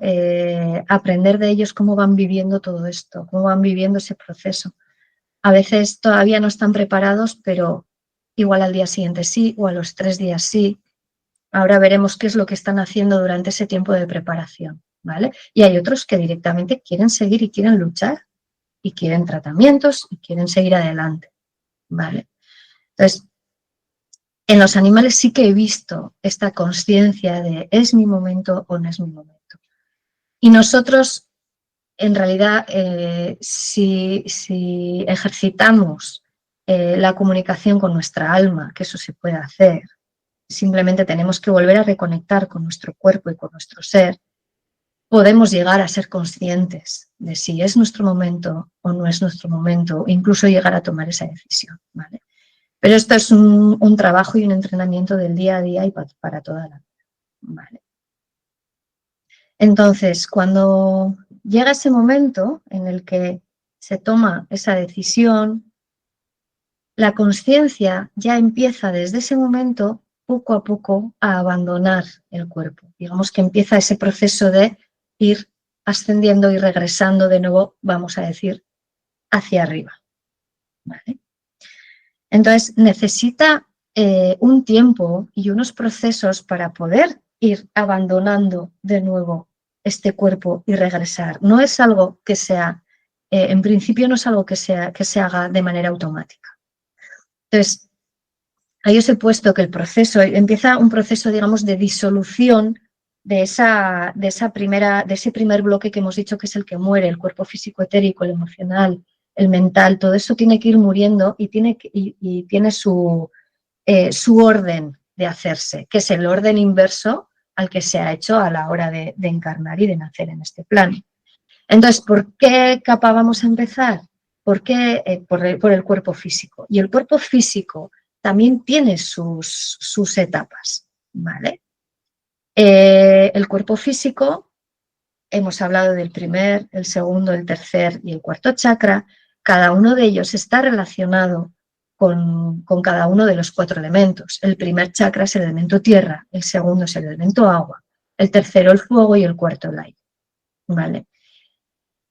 A: aprender de ellos cómo van viviendo todo esto, cómo van viviendo ese proceso. A veces todavía no están preparados, pero igual al día siguiente sí, o a los 3 días sí. Ahora veremos qué es lo que están haciendo durante ese tiempo de preparación, ¿vale? Y hay otros que directamente quieren seguir y quieren luchar, y quieren tratamientos y quieren seguir adelante, ¿vale? Entonces, en los animales sí que he visto esta conciencia de ¿es mi momento o no es mi momento? Y nosotros, en realidad, si ejercitamos la comunicación con nuestra alma, que eso se puede hacer, simplemente tenemos que volver a reconectar con nuestro cuerpo y con nuestro ser, podemos llegar a ser conscientes de si es nuestro momento o no es nuestro momento, incluso llegar a tomar esa decisión, ¿vale? Pero esto es un trabajo y un entrenamiento del día a día y para toda la vida, ¿vale? Entonces, cuando llega ese momento en el que se toma esa decisión, la conciencia ya empieza desde ese momento poco a poco a abandonar el cuerpo. Digamos que empieza ese proceso de ir ascendiendo y regresando de nuevo, vamos a decir, hacia arriba, ¿vale? Entonces necesita un tiempo y unos procesos para poder ir abandonando de nuevo este cuerpo y regresar. No es algo que sea, en principio no es algo que se haga de manera automática. Entonces, ahí os he puesto que el proceso, empieza un proceso, digamos, de disolución de ese primer bloque que hemos dicho que es el que muere, el cuerpo físico etérico, el emocional, el mental, todo eso tiene que ir muriendo y tiene su orden de hacerse, que es el orden inverso al que se ha hecho a la hora de encarnar y de nacer en este plano. Entonces, ¿por qué capa vamos a empezar? ¿Por qué? Por el cuerpo físico. Y el cuerpo físico también tiene sus etapas, ¿vale? El cuerpo físico, hemos hablado del primer, el segundo, el tercer y el cuarto chakra. Cada uno de ellos está relacionado con cada uno de los 4 elementos. El primer chakra es el elemento tierra, el segundo es el elemento agua, el tercero el fuego y el cuarto el aire, ¿vale?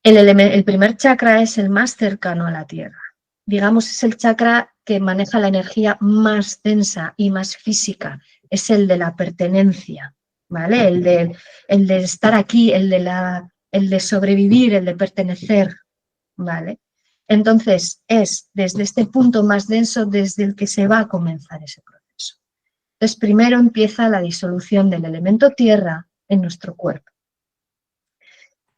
A: El primer chakra es el más cercano a la tierra. Digamos, es el chakra que maneja la energía más densa y más física. Es el de la pertenencia, ¿vale? El de estar aquí, el de sobrevivir, el de pertenecer, ¿vale? Entonces, es desde este punto más denso desde el que se va a comenzar ese proceso. Entonces, primero empieza la disolución del elemento tierra en nuestro cuerpo.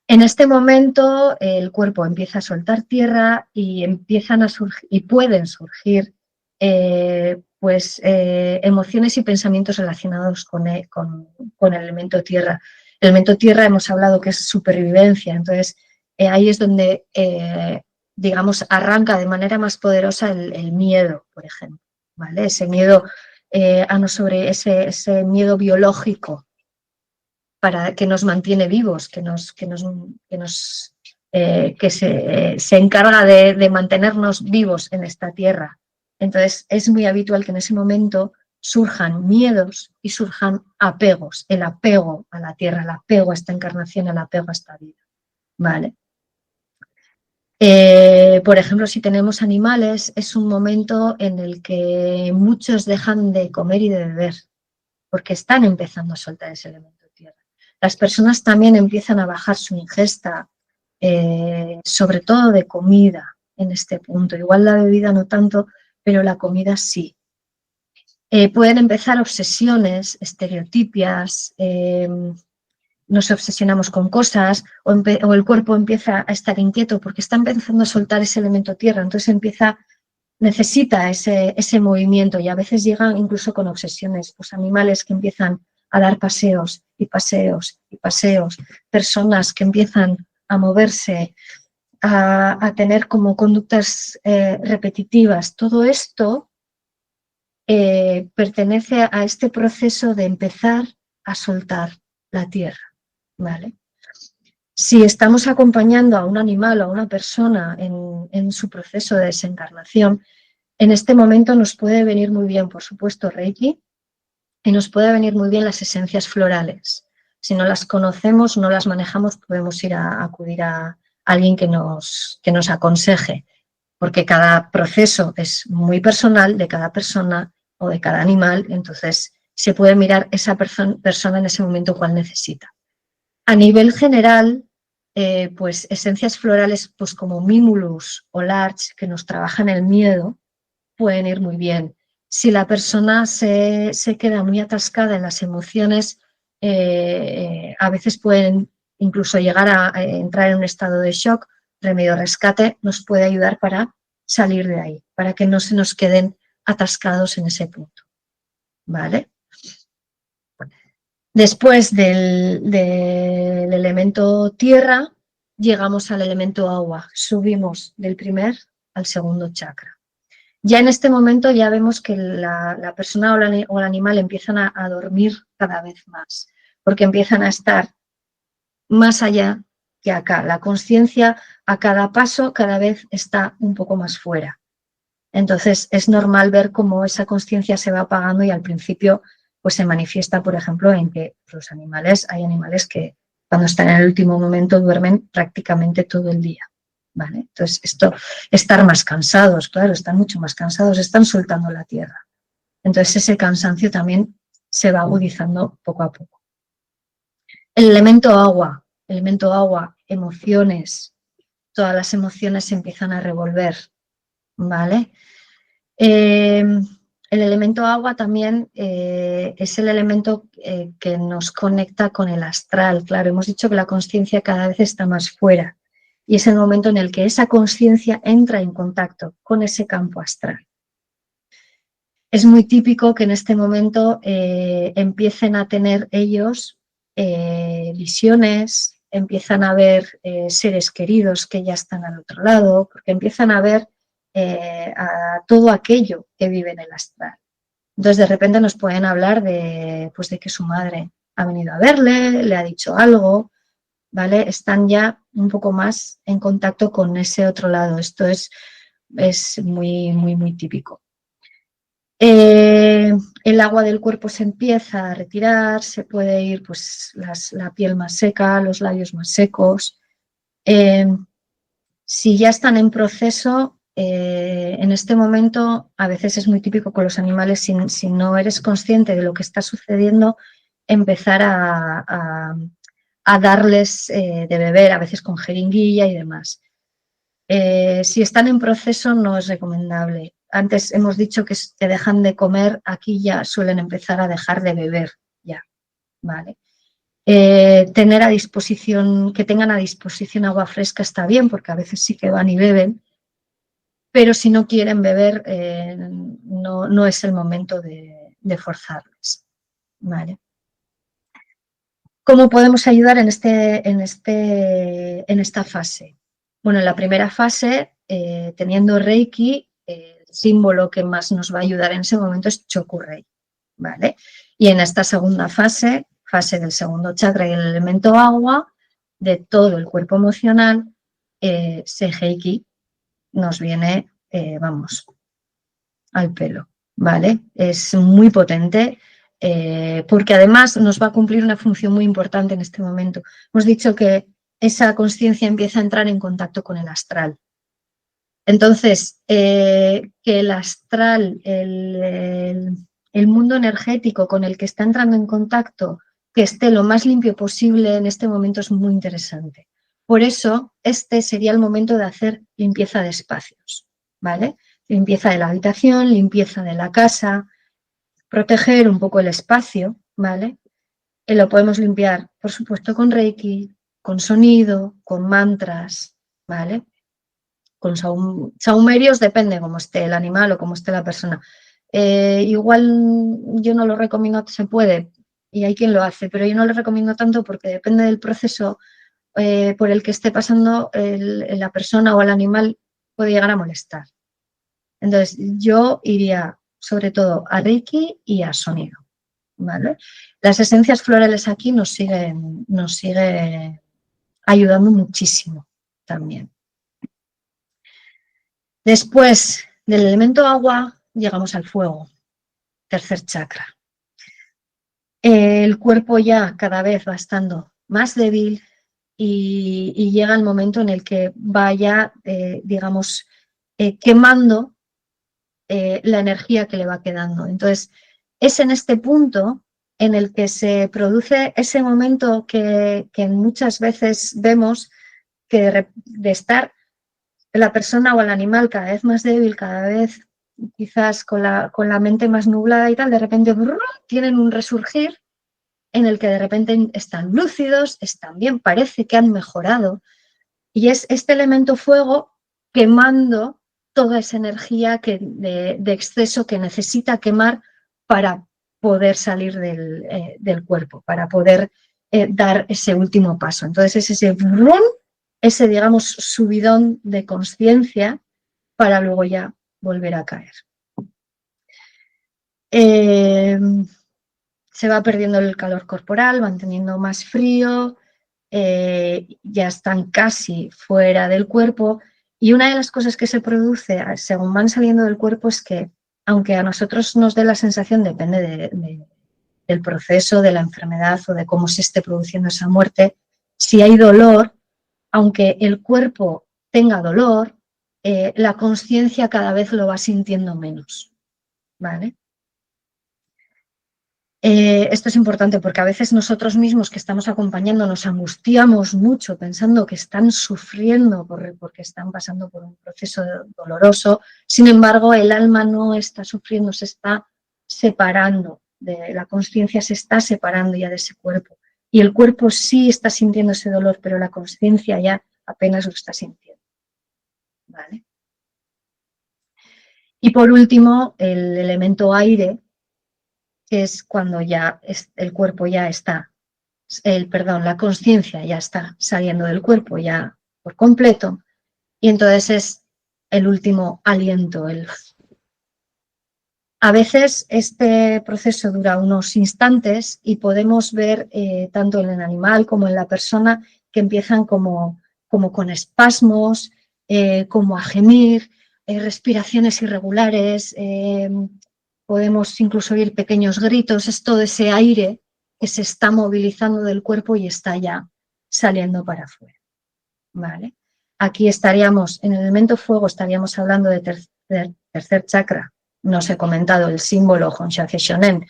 A: En este momento, el cuerpo empieza a soltar tierra y empiezan a surgir, y pueden surgir emociones y pensamientos relacionados con el elemento tierra. El elemento tierra hemos hablado que es supervivencia, entonces ahí es donde, digamos, arranca de manera más poderosa el miedo, por ejemplo, ¿vale? Ese miedo, sobre ese miedo biológico que nos mantiene vivos, se encarga de mantenernos vivos en esta tierra. Entonces, es muy habitual que en ese momento surjan miedos y surjan apegos, el apego a la tierra, el apego a esta encarnación, el apego a esta vida, ¿vale? Por ejemplo, si tenemos animales, es un momento en el que muchos dejan de comer y de beber, porque están empezando a soltar ese elemento tierra. Las personas también empiezan a bajar su ingesta, sobre todo de comida en este punto. Igual la bebida no tanto, pero la comida sí. Pueden empezar obsesiones, estereotipias, nos obsesionamos con cosas o el cuerpo empieza a estar inquieto porque está empezando a soltar ese elemento tierra, entonces necesita ese movimiento y a veces llegan incluso con obsesiones, pues animales que empiezan a dar paseos y paseos y paseos, personas que empiezan a moverse, a tener como conductas repetitivas. Todo esto pertenece a este proceso de empezar a soltar la tierra, ¿vale? Si estamos acompañando a un animal o a una persona en su proceso de desencarnación, en este momento nos puede venir muy bien, por supuesto, Reiki, y nos puede venir muy bien las esencias florales. Si no las conocemos, no las manejamos, podemos ir a acudir a alguien que nos aconseje, porque cada proceso es muy personal de cada persona o de cada animal, entonces se puede mirar esa persona en ese momento cuál necesita. A nivel general, pues esencias florales pues como Mimulus o Larch, que nos trabajan el miedo, pueden ir muy bien. Si la persona se queda muy atascada en las emociones, a veces pueden incluso llegar a entrar en un estado de shock. Remedio Rescate nos puede ayudar para salir de ahí, para que no se nos queden atascados en ese punto, ¿vale? Después del elemento tierra, llegamos al elemento agua, subimos del primer al segundo chakra. Ya en este momento ya vemos que la persona o el animal empiezan a dormir cada vez más, porque empiezan a estar más allá que acá. La conciencia a cada paso cada vez está un poco más fuera. Entonces es normal ver cómo esa conciencia se va apagando y al principio pues se manifiesta, por ejemplo, en que hay animales que cuando están en el último momento duermen prácticamente todo el día. ¿Vale? Entonces, estar más cansados, claro, están mucho más cansados, están soltando la tierra. Entonces, ese cansancio también se va agudizando poco a poco. El elemento agua, emociones, todas las emociones se empiezan a revolver, ¿vale? El elemento agua también es el elemento que nos conecta con el astral. Claro, hemos dicho que la consciencia cada vez está más fuera y es el momento en el que esa consciencia entra en contacto con ese campo astral. Es muy típico que en este momento empiecen a tener ellos visiones, empiezan a ver seres queridos que ya están al otro lado, porque empiezan a ver a todo aquello que vive en el astral. Entonces, de repente nos pueden hablar de que su madre ha venido a verle, le ha dicho algo, ¿vale? Están ya un poco más en contacto con ese otro lado. Esto es muy, muy, muy típico. El agua del cuerpo se empieza a retirar, se puede ir pues la piel más seca, los labios más secos. Si ya están en proceso, en este momento a veces es muy típico con los animales, si no eres consciente de lo que está sucediendo, empezar a darles de beber, a veces con jeringuilla y demás. Si están en proceso no es recomendable. Antes hemos dicho que dejan de comer, aquí ya suelen empezar a dejar de beber, ya, ¿vale? Tener a disposición, que tengan a disposición agua fresca está bien, porque a veces sí que van y beben, pero si no quieren beber, no es el momento de forzarles, ¿vale? ¿Cómo podemos ayudar en esta fase? Bueno, en la primera fase, teniendo Reiki, el símbolo que más nos va a ayudar en ese momento es Chokurei, ¿vale? Y en esta segunda fase, fase del segundo chakra y el elemento agua, de todo el cuerpo emocional, Seiheki nos viene, vamos, al pelo, ¿vale? Es muy potente porque además nos va a cumplir una función muy importante en este momento. Hemos dicho que esa conciencia empieza a entrar en contacto con el astral. Entonces, que el astral, el mundo energético con el que está entrando en contacto, que esté lo más limpio posible en este momento es muy interesante. Por eso, este sería el momento de hacer limpieza de espacios, ¿vale? Limpieza de la habitación, limpieza de la casa, proteger un poco el espacio, ¿vale? Y lo podemos limpiar, por supuesto, con Reiki, con sonido, con mantras, ¿vale? Con saumerios, depende cómo esté el animal o cómo esté la persona. Igual yo no lo recomiendo, se puede, y hay quien lo hace, pero yo no lo recomiendo tanto porque depende del proceso por el que esté pasando la persona o el animal, puede llegar a molestar. Entonces, yo iría sobre todo a Reiki y a sonido, ¿vale? Las esencias florales aquí nos sigue ayudando muchísimo también. Después del elemento agua, llegamos al fuego, tercer chakra. El cuerpo ya cada vez va estando más débil y llega el momento en el que vaya, digamos, quemando la energía que le va quedando. Entonces, es en este punto en el que se produce ese momento que muchas veces vemos que de estar la persona o el animal cada vez más débil, cada vez quizás con la mente más nublada y tal, de repente tienen un resurgir en el que de repente están lúcidos, están bien, parece que han mejorado. Y es este elemento fuego quemando toda esa energía de exceso que necesita quemar para poder salir del cuerpo, para poder dar ese último paso. Entonces es ese, digamos, subidón de conciencia para luego ya volver a caer. Se va perdiendo el calor corporal, van teniendo más frío, ya están casi fuera del cuerpo. Y una de las cosas que se produce según van saliendo del cuerpo es que, aunque a nosotros nos dé la sensación, depende del proceso, de la enfermedad o de cómo se esté produciendo esa muerte, si hay dolor, aunque el cuerpo tenga dolor, la conciencia cada vez lo va sintiendo menos, ¿vale? Esto es importante porque a veces nosotros mismos que estamos acompañando nos angustiamos mucho pensando que están sufriendo porque están pasando por un proceso doloroso. Sin embargo, el alma no está sufriendo, se está separando, la conciencia se está separando ya de ese cuerpo. Y el cuerpo sí está sintiendo ese dolor, pero la conciencia ya apenas lo está sintiendo. ¿Vale? Y por último, el elemento aire, que es cuando ya el cuerpo ya está, la conciencia ya está saliendo del cuerpo ya por completo, y entonces es el último aliento. A veces este proceso dura unos instantes y podemos ver tanto en el animal como en la persona que empiezan como con espasmos, como a gemir, respiraciones irregulares, podemos incluso oír pequeños gritos, es todo ese aire que se está movilizando del cuerpo y está ya saliendo para afuera, ¿vale? Aquí estaríamos, en el elemento fuego estaríamos hablando de tercer chakra. No os he comentado el símbolo Honshaku Shonen,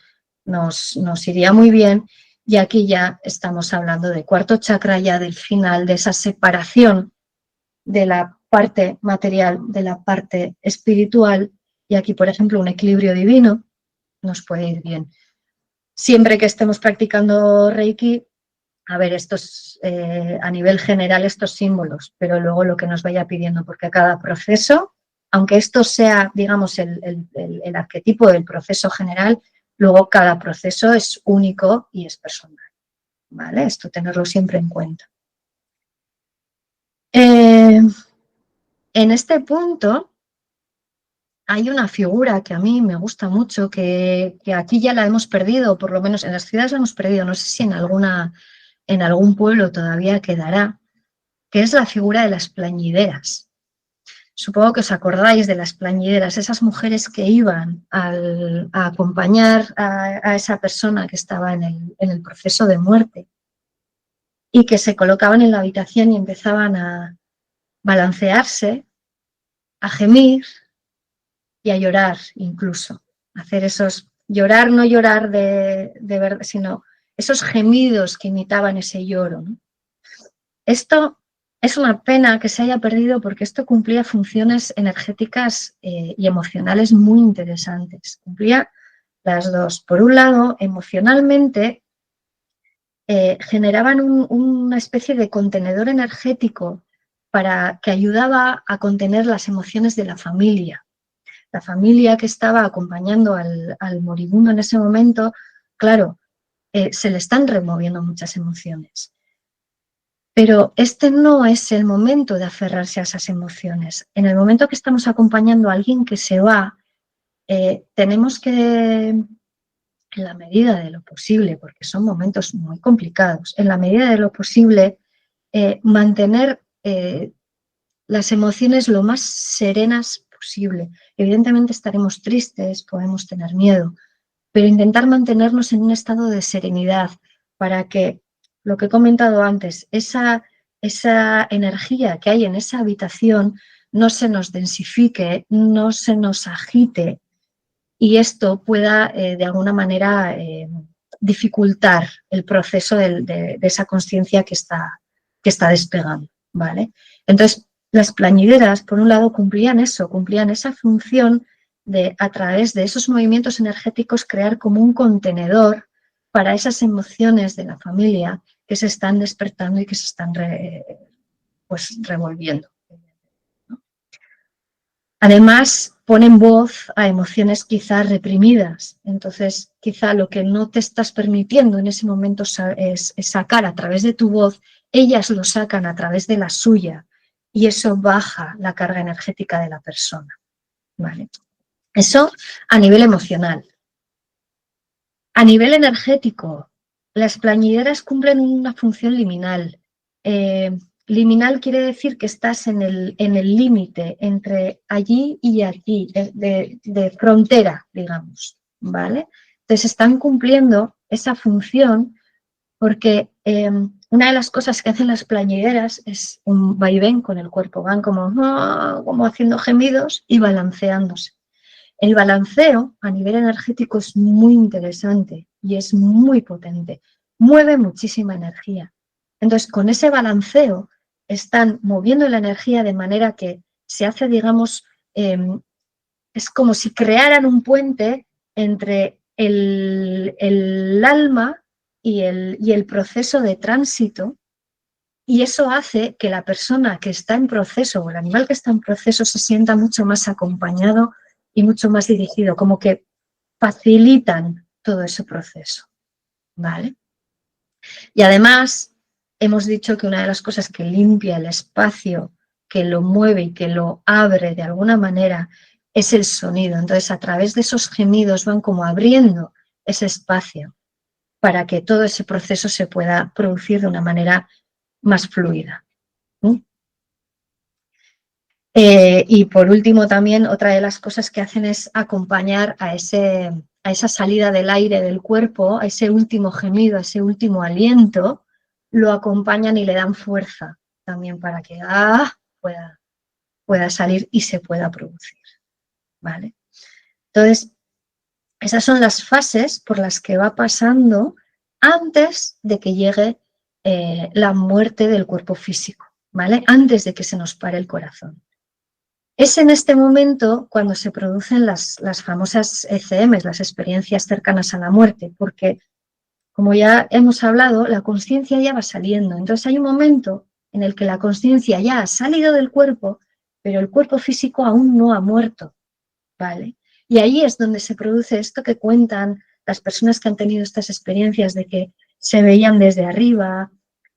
A: nos iría muy bien. Y aquí ya estamos hablando de cuarto chakra, ya del final de esa separación de la parte material de la parte espiritual, y aquí, por ejemplo, un equilibrio divino nos puede ir bien. Siempre que estemos practicando Reiki, a ver, estos, a nivel general, estos símbolos, pero luego lo que nos vaya pidiendo, porque cada proceso, aunque esto sea, digamos, el arquetipo del proceso general, luego cada proceso es único y es personal, ¿vale? Esto tenerlo siempre en cuenta. En este punto hay una figura que a mí me gusta mucho, que aquí ya la hemos perdido, por lo menos en las ciudades la hemos perdido, no sé si en algún pueblo todavía quedará, que es la figura de las plañideras. Supongo que os acordáis de las plañideras, esas mujeres que iban a acompañar a esa persona que estaba en el proceso de muerte y que se colocaban en la habitación y empezaban a balancearse, a gemir y a llorar incluso. Hacer esos, llorar, no llorar de verdad, sino esos gemidos que imitaban ese lloro, ¿no? Esto es una pena que se haya perdido porque esto cumplía funciones energéticas y emocionales muy interesantes. Cumplía las dos. Por un lado, emocionalmente generaban una especie de contenedor energético para que ayudaba a contener las emociones de la familia. La familia que estaba acompañando al moribundo en ese momento, claro, se le están removiendo muchas emociones. Pero este no es el momento de aferrarse a esas emociones. En el momento que estamos acompañando a alguien que se va, tenemos que, en la medida de lo posible, porque son momentos muy complicados, en la medida de lo posible, mantener las emociones lo más serenas posible. Evidentemente estaremos tristes, podemos tener miedo, pero intentar mantenernos en un estado de serenidad para que, lo que he comentado antes, esa energía que hay en esa habitación no se nos densifique, no se nos agite y esto pueda de alguna manera dificultar el proceso de esa consciencia que está despegando, ¿vale? Entonces, las plañideras, por un lado, cumplían esa función de, a través de esos movimientos energéticos, crear como un contenedor para esas emociones de la familia que se están despertando y que se están revolviendo, ¿no? Además, ponen voz a emociones quizás reprimidas. Entonces, quizá lo que no te estás permitiendo en ese momento es sacar a través de tu voz, ellas lo sacan a través de la suya y eso baja la carga energética de la persona, ¿vale? Eso a nivel emocional. A nivel energético, las plañideras cumplen una función liminal. Liminal quiere decir que estás en el límite entre allí y aquí, de frontera, digamos, ¿vale? Entonces están cumpliendo esa función porque una de las cosas que hacen las plañideras es un vaivén con el cuerpo, van como haciendo gemidos y balanceándose. El balanceo a nivel energético es muy interesante y es muy potente, mueve muchísima energía. Entonces, con ese balanceo están moviendo la energía de manera que se hace, digamos, es como si crearan un puente entre el alma y el proceso de tránsito, y eso hace que la persona que está en proceso o el animal que está en proceso se sienta mucho más acompañado y mucho más dirigido, como que facilitan todo ese proceso, ¿vale? Y además, hemos dicho que una de las cosas que limpia el espacio, que lo mueve y que lo abre de alguna manera, es el sonido. Entonces, a través de esos gemidos van como abriendo ese espacio para que todo ese proceso se pueda producir de una manera más fluida. Y por último también otra de las cosas que hacen es acompañar a esa salida del aire del cuerpo, a ese último gemido, a ese último aliento, lo acompañan y le dan fuerza también para que pueda salir y se pueda producir, ¿vale? Entonces, esas son las fases por las que va pasando antes de que llegue la muerte del cuerpo físico, ¿vale? Antes de que se nos pare el corazón. Es en este momento cuando se producen las famosas ECMs, las experiencias cercanas a la muerte, porque, como ya hemos hablado, la conciencia ya va saliendo. Entonces hay un momento en el que la conciencia ya ha salido del cuerpo, pero el cuerpo físico aún no ha muerto, ¿vale? Y ahí es donde se produce esto que cuentan las personas que han tenido estas experiencias de que se veían desde arriba,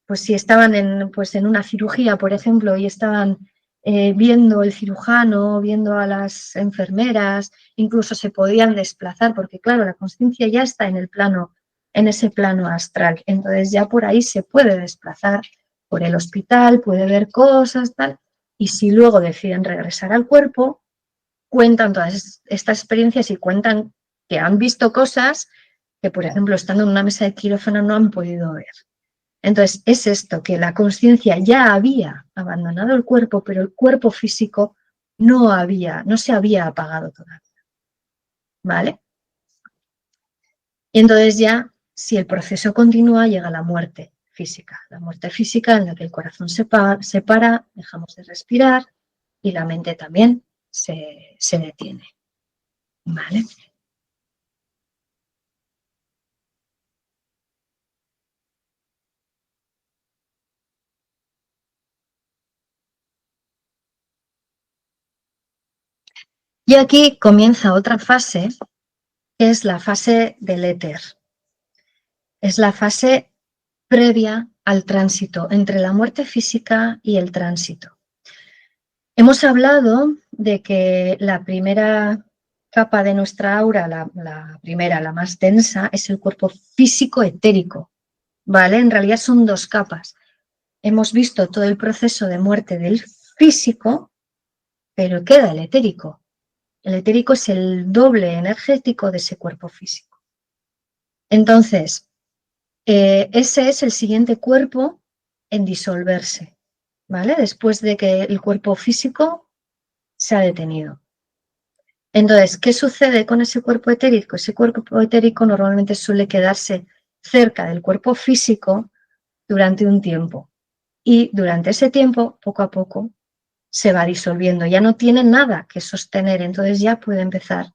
A: pues si estaban en una cirugía, por ejemplo, y estaban viendo el cirujano, viendo a las enfermeras, incluso se podían desplazar, porque claro, la conciencia ya está en ese plano astral, entonces ya por ahí se puede desplazar por el hospital, puede ver cosas, tal, y si luego deciden regresar al cuerpo, cuentan todas estas experiencias y cuentan que han visto cosas que, por ejemplo, estando en una mesa de quirófano no han podido ver. Entonces, es esto, que la conciencia ya había abandonado el cuerpo, pero el cuerpo físico no se había apagado todavía, ¿vale? Y entonces ya, si el proceso continúa, llega la muerte física en la que el corazón se para, dejamos de respirar y la mente también se detiene, ¿vale? Y aquí comienza otra fase, que es la fase del éter. Es la fase previa al tránsito, entre la muerte física y el tránsito. Hemos hablado de que la primera capa de nuestra aura, la primera, la más densa, es el cuerpo físico etérico, ¿vale? En realidad son dos capas. Hemos visto todo el proceso de muerte del físico, pero queda el etérico. El etérico es el doble energético de ese cuerpo físico. Entonces, ese es el siguiente cuerpo en disolverse, ¿vale? Después de que el cuerpo físico se ha detenido. Entonces, ¿qué sucede con ese cuerpo etérico? Ese cuerpo etérico normalmente suele quedarse cerca del cuerpo físico durante un tiempo. Y durante ese tiempo, poco a poco, se va disolviendo. Ya no tiene nada que sostener, entonces ya puede empezar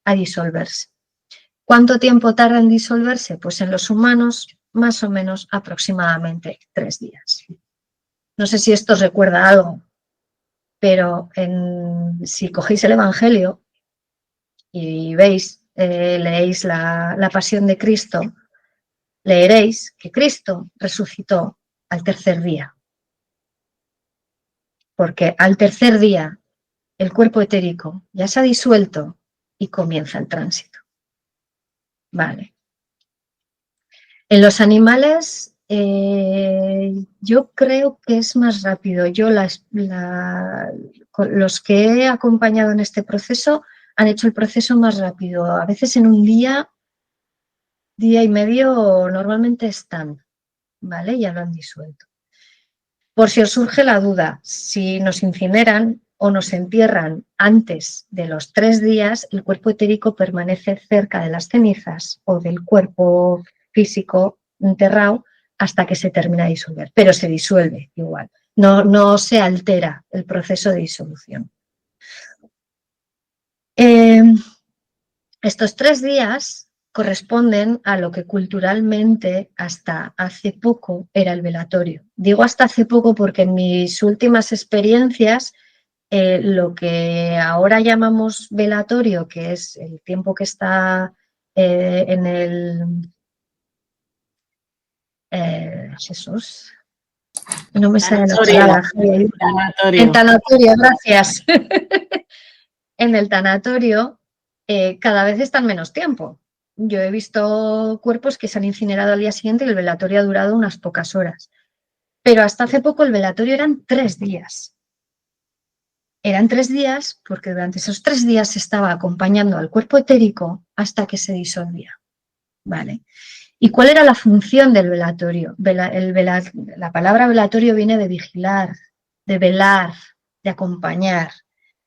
A: a disolverse. ¿Cuánto tiempo tarda en disolverse? Pues en los humanos, más o menos aproximadamente 3 días. No sé si esto os recuerda algo, pero si cogéis el Evangelio y leéis la Pasión de Cristo, leeréis que Cristo resucitó al tercer día. Porque al tercer día el cuerpo etérico ya se ha disuelto y comienza el tránsito. Vale. En los animales yo creo que es más rápido. Los que he acompañado en este proceso han hecho el proceso más rápido. A veces en un día y medio normalmente están, ¿vale? Ya lo han disuelto. Por si os surge la duda, si nos incineran o nos entierran antes de los 3 días, el cuerpo etérico permanece cerca de las cenizas o del cuerpo físico enterrado hasta que se termina de disolver, pero se disuelve igual, no se altera el proceso de disolución. Estos 3 días corresponden a lo que culturalmente hasta hace poco era el velatorio. Digo hasta hace poco porque en mis últimas experiencias lo que ahora llamamos velatorio, que es el tiempo que está en el... Jesús, no me sale la palabra. En tanatorio, gracias. En el tanatorio cada vez están menos tiempo. Yo he visto cuerpos que se han incinerado al día siguiente y el velatorio ha durado unas pocas horas. Pero hasta hace poco el velatorio eran 3 días. Eran 3 días porque durante esos 3 días se estaba acompañando al cuerpo etérico hasta que se disolvía. ¿Vale? ¿Y cuál era la función del velatorio? La palabra velatorio viene de vigilar, de velar, de acompañar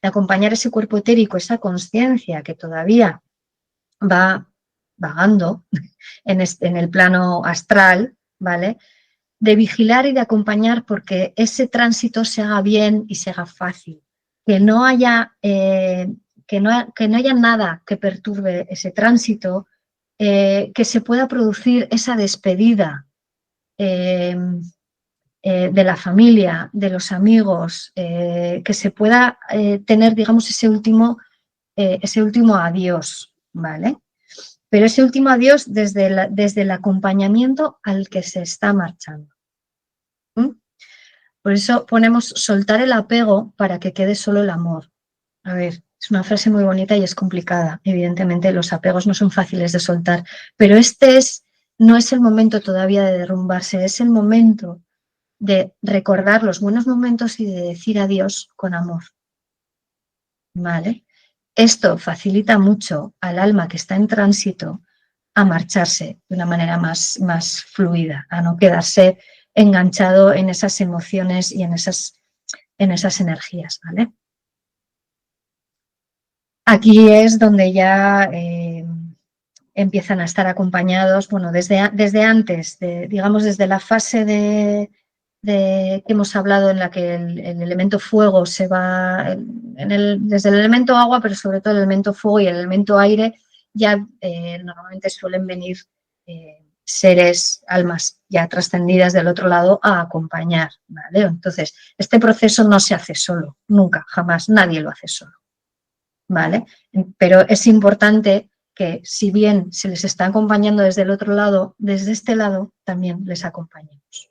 A: ese cuerpo etérico, esa conciencia que todavía va vagando en el plano astral, ¿vale? de vigilar y de acompañar porque ese tránsito se haga bien y se haga fácil, que no haya, que no haya nada que perturbe ese tránsito, que se pueda producir esa despedida de la familia, de los amigos, que se pueda tener, digamos, ese último adiós, ¿vale? Pero ese último adiós desde el acompañamiento al que se está marchando. Por eso ponemos soltar el apego para que quede solo el amor. A ver, es una frase muy bonita y es complicada. Evidentemente los apegos no son fáciles de soltar, pero no es el momento todavía de derrumbarse, es el momento de recordar los buenos momentos y de decir adiós con amor. ¿Vale? Esto facilita mucho al alma que está en tránsito a marcharse de una manera más fluida, a no quedarse enganchado en esas emociones y en esas energías, ¿vale? Aquí es donde ya empiezan a estar acompañados, bueno, desde antes, digamos desde la fase que hemos hablado en la que el elemento fuego se va, desde el elemento agua, pero sobre todo el elemento fuego y el elemento aire, ya normalmente suelen venir seres, almas ya trascendidas del otro lado a acompañar, ¿vale? Entonces, este proceso no se hace solo, nunca, jamás, nadie lo hace solo, ¿vale? Pero es importante que si bien se les está acompañando desde el otro lado, desde este lado también les acompañemos.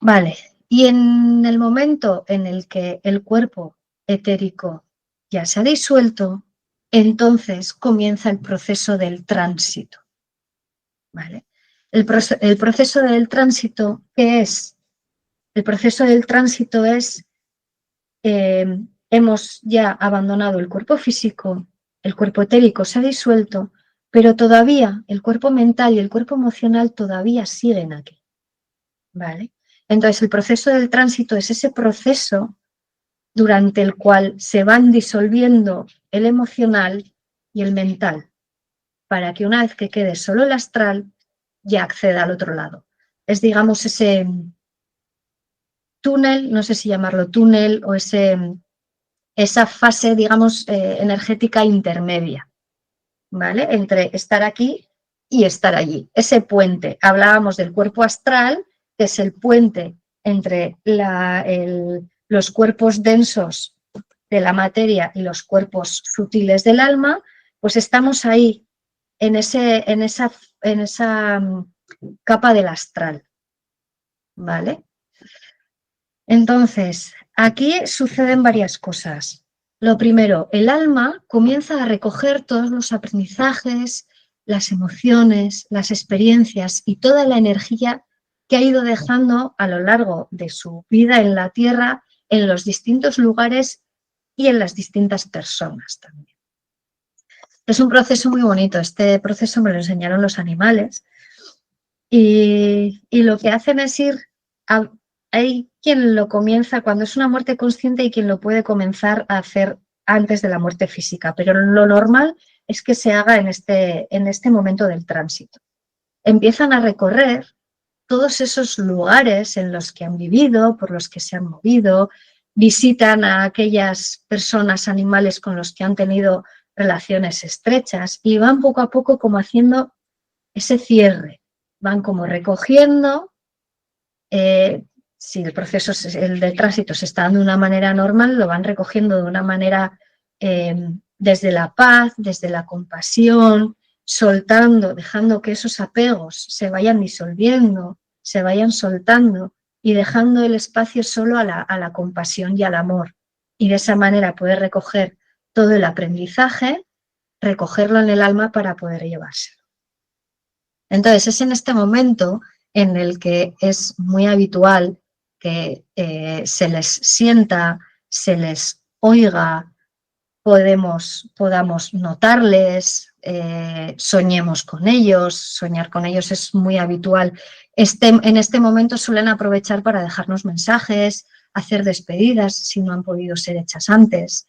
A: Vale, y en el momento en el que el cuerpo etérico ya se ha disuelto, entonces comienza el proceso del tránsito. ¿Vale? El proceso del tránsito, ¿qué es? El proceso del tránsito es, hemos ya abandonado el cuerpo físico, el cuerpo etérico se ha disuelto, pero todavía el cuerpo mental y el cuerpo emocional todavía siguen aquí. ¿Vale? Entonces, el proceso del tránsito es ese proceso durante el cual se van disolviendo el emocional y el mental, para que una vez que quede solo el astral, ya acceda al otro lado. Es, digamos, ese túnel, no sé si llamarlo túnel, o esa fase, digamos, energética intermedia, ¿vale? Entre estar aquí y estar allí. Ese puente, hablábamos del cuerpo astral, que es el puente entre los cuerpos densos de la materia y los cuerpos sutiles del alma, pues estamos ahí, en esa capa del astral, ¿vale? Entonces, aquí suceden varias cosas. Lo primero, el alma comienza a recoger todos los aprendizajes, las emociones, las experiencias y toda la energía que ha ido dejando a lo largo de su vida en la Tierra, en los distintos lugares y en las distintas personas también. Es un proceso muy bonito. Este proceso me lo enseñaron los animales y lo que hacen es ir a... Hay quien lo comienza cuando es una muerte consciente y quien lo puede comenzar a hacer antes de la muerte física, pero lo normal es que se haga en este momento del tránsito. Empiezan a recorrer todos esos lugares en los que han vivido, por los que se han movido, visitan a aquellas personas, animales con los que han tenido relaciones estrechas y van poco a poco como haciendo ese cierre, van como recogiendo. Si el proceso, el del tránsito se está dando de una manera normal, lo van recogiendo de una manera desde la paz, desde la compasión, soltando, dejando que esos apegos se vayan disolviendo, se vayan soltando y dejando el espacio solo a la compasión y al amor. Y de esa manera poder recoger todo el aprendizaje, recogerlo en el alma para poder llevárselo. Entonces, es en este momento en el que es muy habitual que se les sienta, se les oiga, podamos notarles, soñemos con ellos. Soñar con ellos es muy habitual. En este momento suelen aprovechar para dejarnos mensajes, hacer despedidas si no han podido ser hechas antes.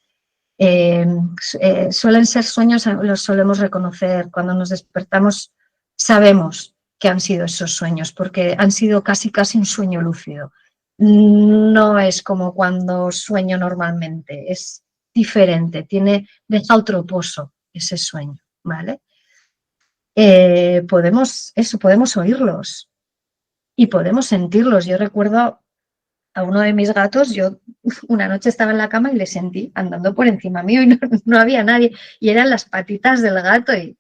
A: Suelen ser sueños, los solemos reconocer cuando nos despertamos. sabemos que han sido esos sueños, porque han sido casi un sueño lúcido. No es como cuando sueño normalmente, es diferente, deja otro pozo ese sueño, ¿vale? Podemos oírlos y podemos sentirlos. Yo recuerdo a uno de mis gatos, yo una noche estaba en la cama y le sentí andando por encima mío y no había nadie, y eran las patitas del gato y,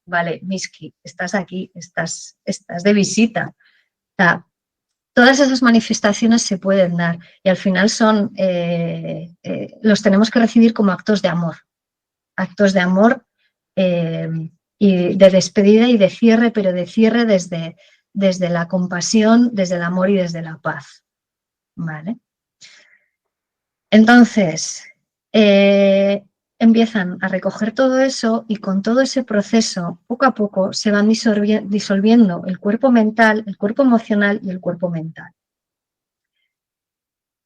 A: vale, Miski, estás aquí, estás de visita. O sea, todas esas manifestaciones se pueden dar y al final los tenemos que recibir como actos de amor eh, y de despedida y de cierre, pero de cierre desde la compasión, desde el amor y desde la paz, ¿vale? Entonces, empiezan a recoger todo eso y con todo ese proceso, poco a poco, se van disolviendo el cuerpo mental, el cuerpo emocional y el cuerpo mental.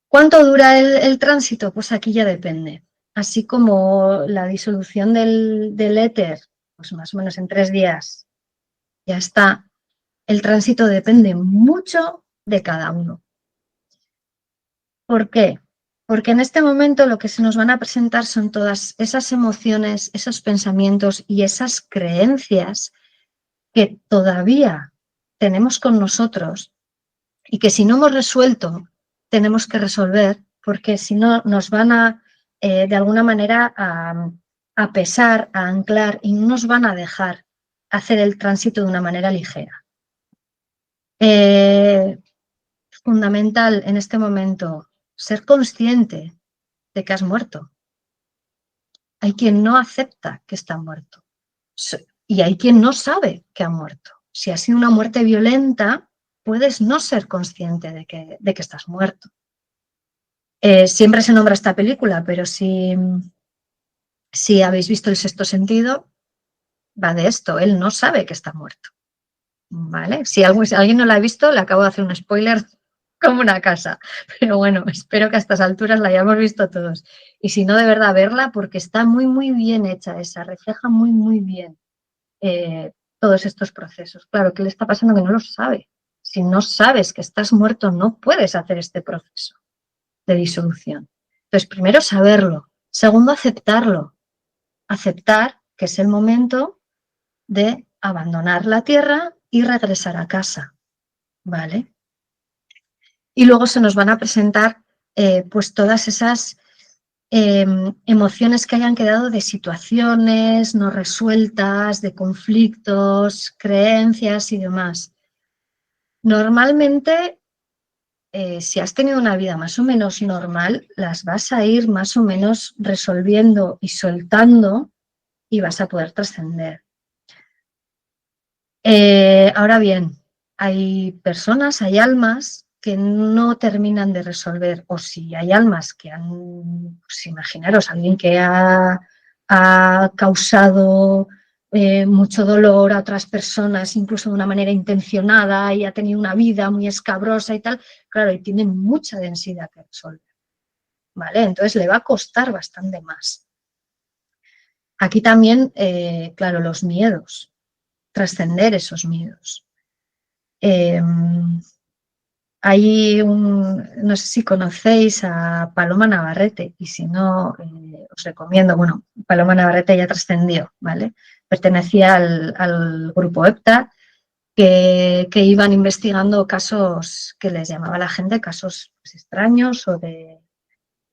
A: ¿Cuánto dura el tránsito? Pues aquí ya depende. Así como la disolución del éter, pues más o menos en 3 días ya está. El tránsito depende mucho de cada uno. ¿Por qué? Porque en este momento lo que se nos van a presentar son todas esas emociones, esos pensamientos y esas creencias que todavía tenemos con nosotros y que si no hemos resuelto, tenemos que resolver, porque si no nos van de alguna manera, a pesar, a anclar y no nos van a dejar hacer el tránsito de una manera ligera. Fundamental en este momento ser consciente de que has muerto. Hay quien no acepta que está muerto y hay quien no sabe que ha muerto. Si ha sido una muerte violenta, puedes no ser consciente de que estás muerto. Siempre se nombra esta película, pero si habéis visto El sexto sentido, va de esto. Él no sabe que está muerto, ¿vale? Si alguien no la ha visto, le acabo de hacer un spoiler como una casa. Pero bueno, espero que a estas alturas la hayamos visto todos. Y si no, de verdad, verla porque está muy, muy bien hecha esa, refleja muy, muy bien todos estos procesos. Claro, ¿qué le está pasando? Que no lo sabe. Si no sabes que estás muerto, no puedes hacer este proceso de disolución. Entonces, primero saberlo. Segundo, aceptarlo. Aceptar que es el momento de abandonar la tierra y regresar a casa, ¿vale? Y luego se nos van a presentar pues todas esas emociones que hayan quedado de situaciones no resueltas, de conflictos, creencias y demás. Normalmente, si has tenido una vida más o menos normal, las vas a ir más o menos resolviendo y soltando y vas a poder trascender. Ahora bien, hay personas, hay almas que no terminan de resolver, o si hay almas que han, pues imaginaros, alguien que ha causado mucho dolor a otras personas, incluso de una manera intencionada, y ha tenido una vida muy escabrosa y tal, claro, y tiene mucha densidad que resolver, ¿vale? Entonces le va a costar bastante más. Aquí también, claro, los miedos, trascender esos miedos. No sé si conocéis a Paloma Navarrete y si no, os recomiendo, bueno, Paloma Navarrete ya trascendió, ¿vale? Pertenecía al grupo EPTA que iban investigando casos que les llamaba la gente casos pues, extraños o de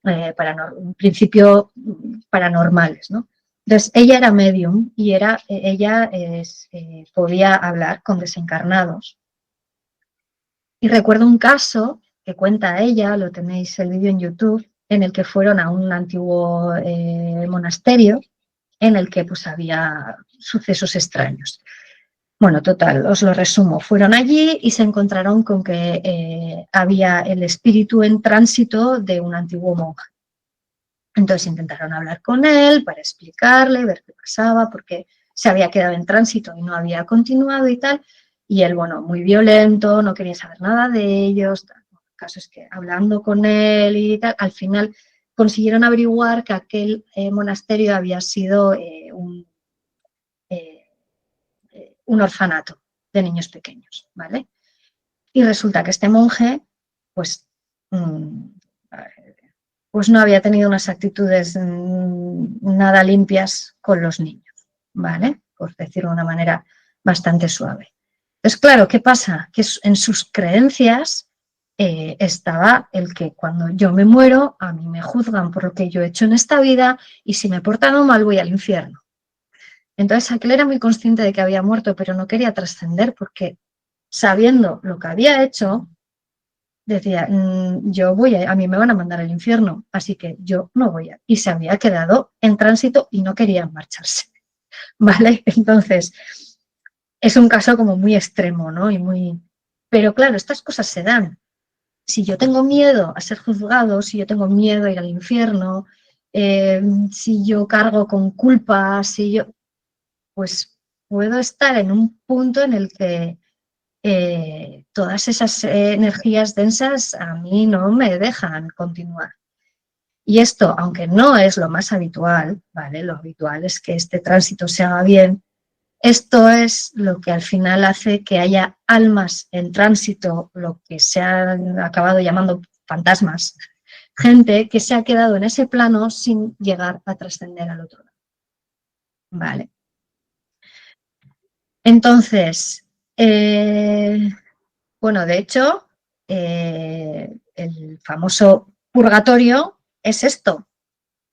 A: en principio paranormales, ¿no? Entonces, ella era medium y ella podía hablar con desencarnados. Y recuerdo un caso que cuenta ella, lo tenéis el vídeo en YouTube, en el que fueron a un antiguo monasterio en el que pues había sucesos extraños. Bueno, total, os lo resumo. Fueron allí y se encontraron con que había el espíritu en tránsito de un antiguo monje. Entonces intentaron hablar con él para explicarle, ver qué pasaba, porque se había quedado en tránsito y no había continuado y tal. Y él, bueno, muy violento, no quería saber nada de ellos. El caso es que hablando con él y tal, al final consiguieron averiguar que aquel monasterio había sido un orfanato de niños pequeños, ¿vale? Y resulta que este monje, pues, pues no había tenido unas actitudes nada limpias con los niños, ¿vale? Por decirlo de una manera bastante suave. Entonces, claro, ¿qué pasa? Que en sus creencias estaba el que cuando yo me muero, a mí me juzgan por lo que yo he hecho en esta vida y si me he portado mal voy al infierno. Entonces, aquel era muy consciente de que había muerto, pero no quería trascender porque sabiendo lo que había hecho, decía, yo voy a mí me van a mandar al infierno, así que yo no voy a. Y se había quedado en tránsito y no quería marcharse, ¿vale? Entonces, es un caso como muy extremo, ¿no? Y muy... Pero claro, estas cosas se dan. Si yo tengo miedo a ser juzgado, si yo tengo miedo a ir al infierno, si yo cargo con culpa, si yo... Pues puedo estar en un punto en el que todas esas energías densas a mí no me dejan continuar. Y esto, aunque no es lo más habitual, ¿vale? Lo habitual es que este tránsito se haga bien. Esto es lo que al final hace que haya almas en tránsito, lo que se han acabado llamando fantasmas, gente que se ha quedado en ese plano sin llegar a trascender al otro lado. ¿Vale? Entonces, bueno, de hecho, el famoso purgatorio es esto,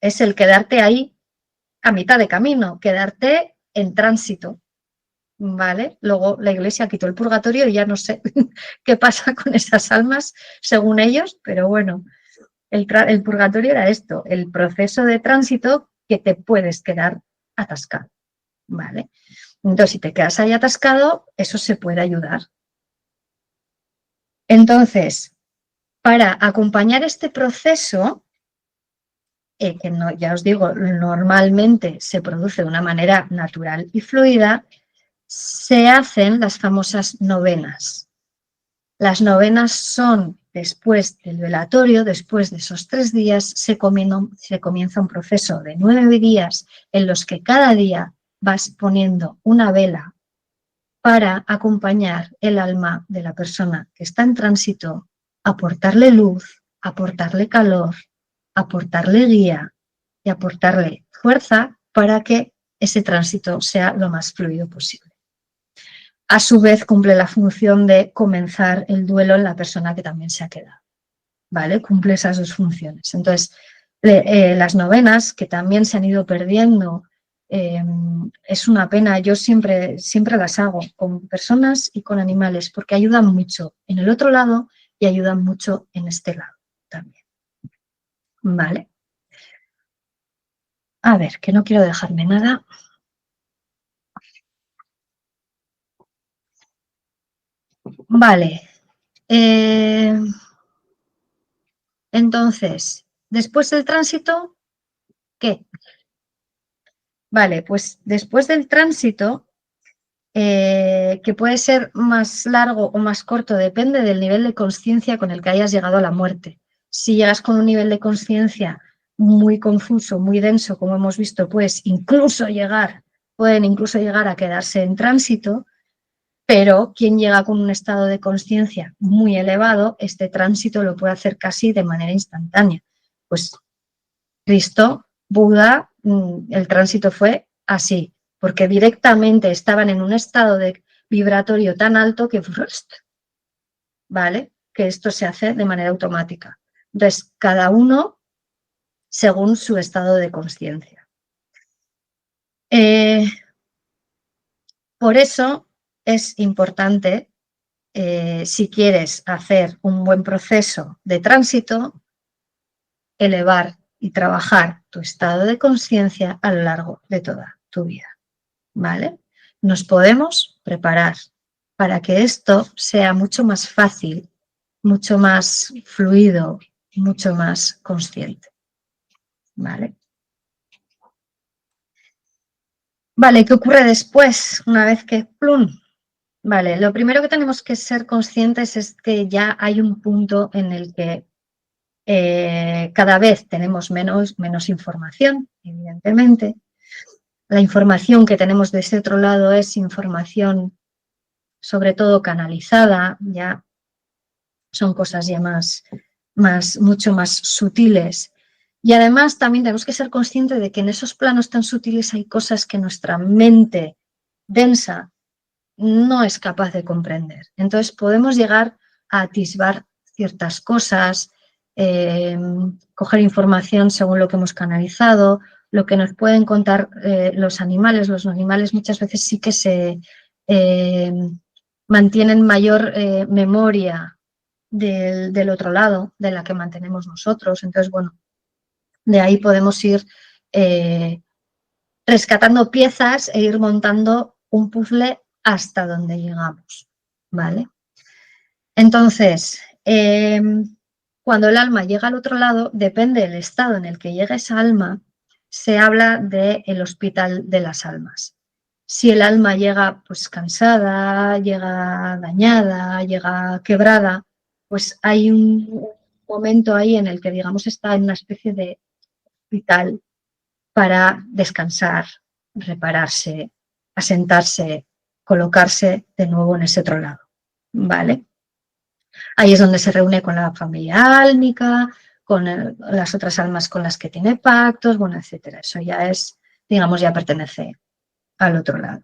A: es el quedarte ahí a mitad de camino, quedarte en tránsito, ¿vale? Luego la Iglesia quitó el purgatorio y ya no sé qué pasa con esas almas según ellos, pero bueno, el purgatorio era esto, el proceso de tránsito que te puedes quedar atascado, ¿vale? Entonces, si te quedas ahí atascado, eso se puede ayudar. Entonces, para acompañar este proceso, que no, ya os digo, normalmente se produce de una manera natural y fluida, se hacen las famosas novenas. Las novenas son después del velatorio, después de esos 3 días, se comienza un proceso de 9 días en los que cada día vas poniendo una vela para acompañar el alma de la persona que está en tránsito, aportarle luz, aportarle calor, aportarle guía y aportarle fuerza para que ese tránsito sea lo más fluido posible. A su vez cumple la función de comenzar el duelo en la persona que también se ha quedado, ¿vale? Cumple esas 2 funciones. Entonces, las novenas que también se han ido perdiendo, es una pena, yo siempre las hago con personas y con animales porque ayudan mucho en el otro lado y ayudan mucho en este lado también, ¿vale? A ver, que no quiero dejarme nada. Vale. Entonces, después del tránsito, ¿qué? Vale, pues después del tránsito, que puede ser más largo o más corto, depende del nivel de conciencia con el que hayas llegado a la muerte. Si llegas con un nivel de conciencia muy confuso, muy denso, como hemos visto, pueden incluso llegar a quedarse en tránsito, pero quien llega con un estado de conciencia muy elevado, este tránsito lo puede hacer casi de manera instantánea. Pues Cristo, Buda, el tránsito fue así, porque directamente estaban en un estado de vibratorio tan alto que, ¿vale? Que esto se hace de manera automática. Entonces, cada uno según su estado de conciencia. Por eso es importante, si quieres hacer un buen proceso de tránsito, elevar y trabajar tu estado de conciencia a lo largo de toda tu vida. ¿Vale? Nos podemos preparar para que esto sea mucho más fácil, mucho más fluido, mucho más consciente. ¿Vale? Vale, ¿qué ocurre después? Una vez que plum. Vale, lo primero que tenemos que ser conscientes es que ya hay un punto en el que cada vez tenemos menos información, evidentemente, la información que tenemos de ese otro lado es información sobre todo canalizada, ya son cosas ya mucho más sutiles. Y además también tenemos que ser conscientes de que en esos planos tan sutiles hay cosas que nuestra mente densa no es capaz de comprender. Entonces podemos llegar a atisbar ciertas cosas, coger información según lo que hemos canalizado, lo que nos pueden contar los animales. Los animales muchas veces sí que se mantienen mayor memoria del otro lado, de la que mantenemos nosotros. Entonces, bueno, de ahí podemos ir rescatando piezas e ir montando un puzzle hasta donde llegamos, ¿vale? Entonces, cuando el alma llega al otro lado, depende del estado en el que llega esa alma, se habla del hospital de las almas. Si el alma llega pues cansada, llega dañada, llega quebrada, pues hay un momento ahí en el que, digamos, está en una especie de hospital para descansar, repararse, asentarse, colocarse de nuevo en ese otro lado, ¿vale? Ahí es donde se reúne con la familia álmica, con las otras almas con las que tiene pactos, bueno, etcétera. Eso ya es, digamos, ya pertenece al otro lado.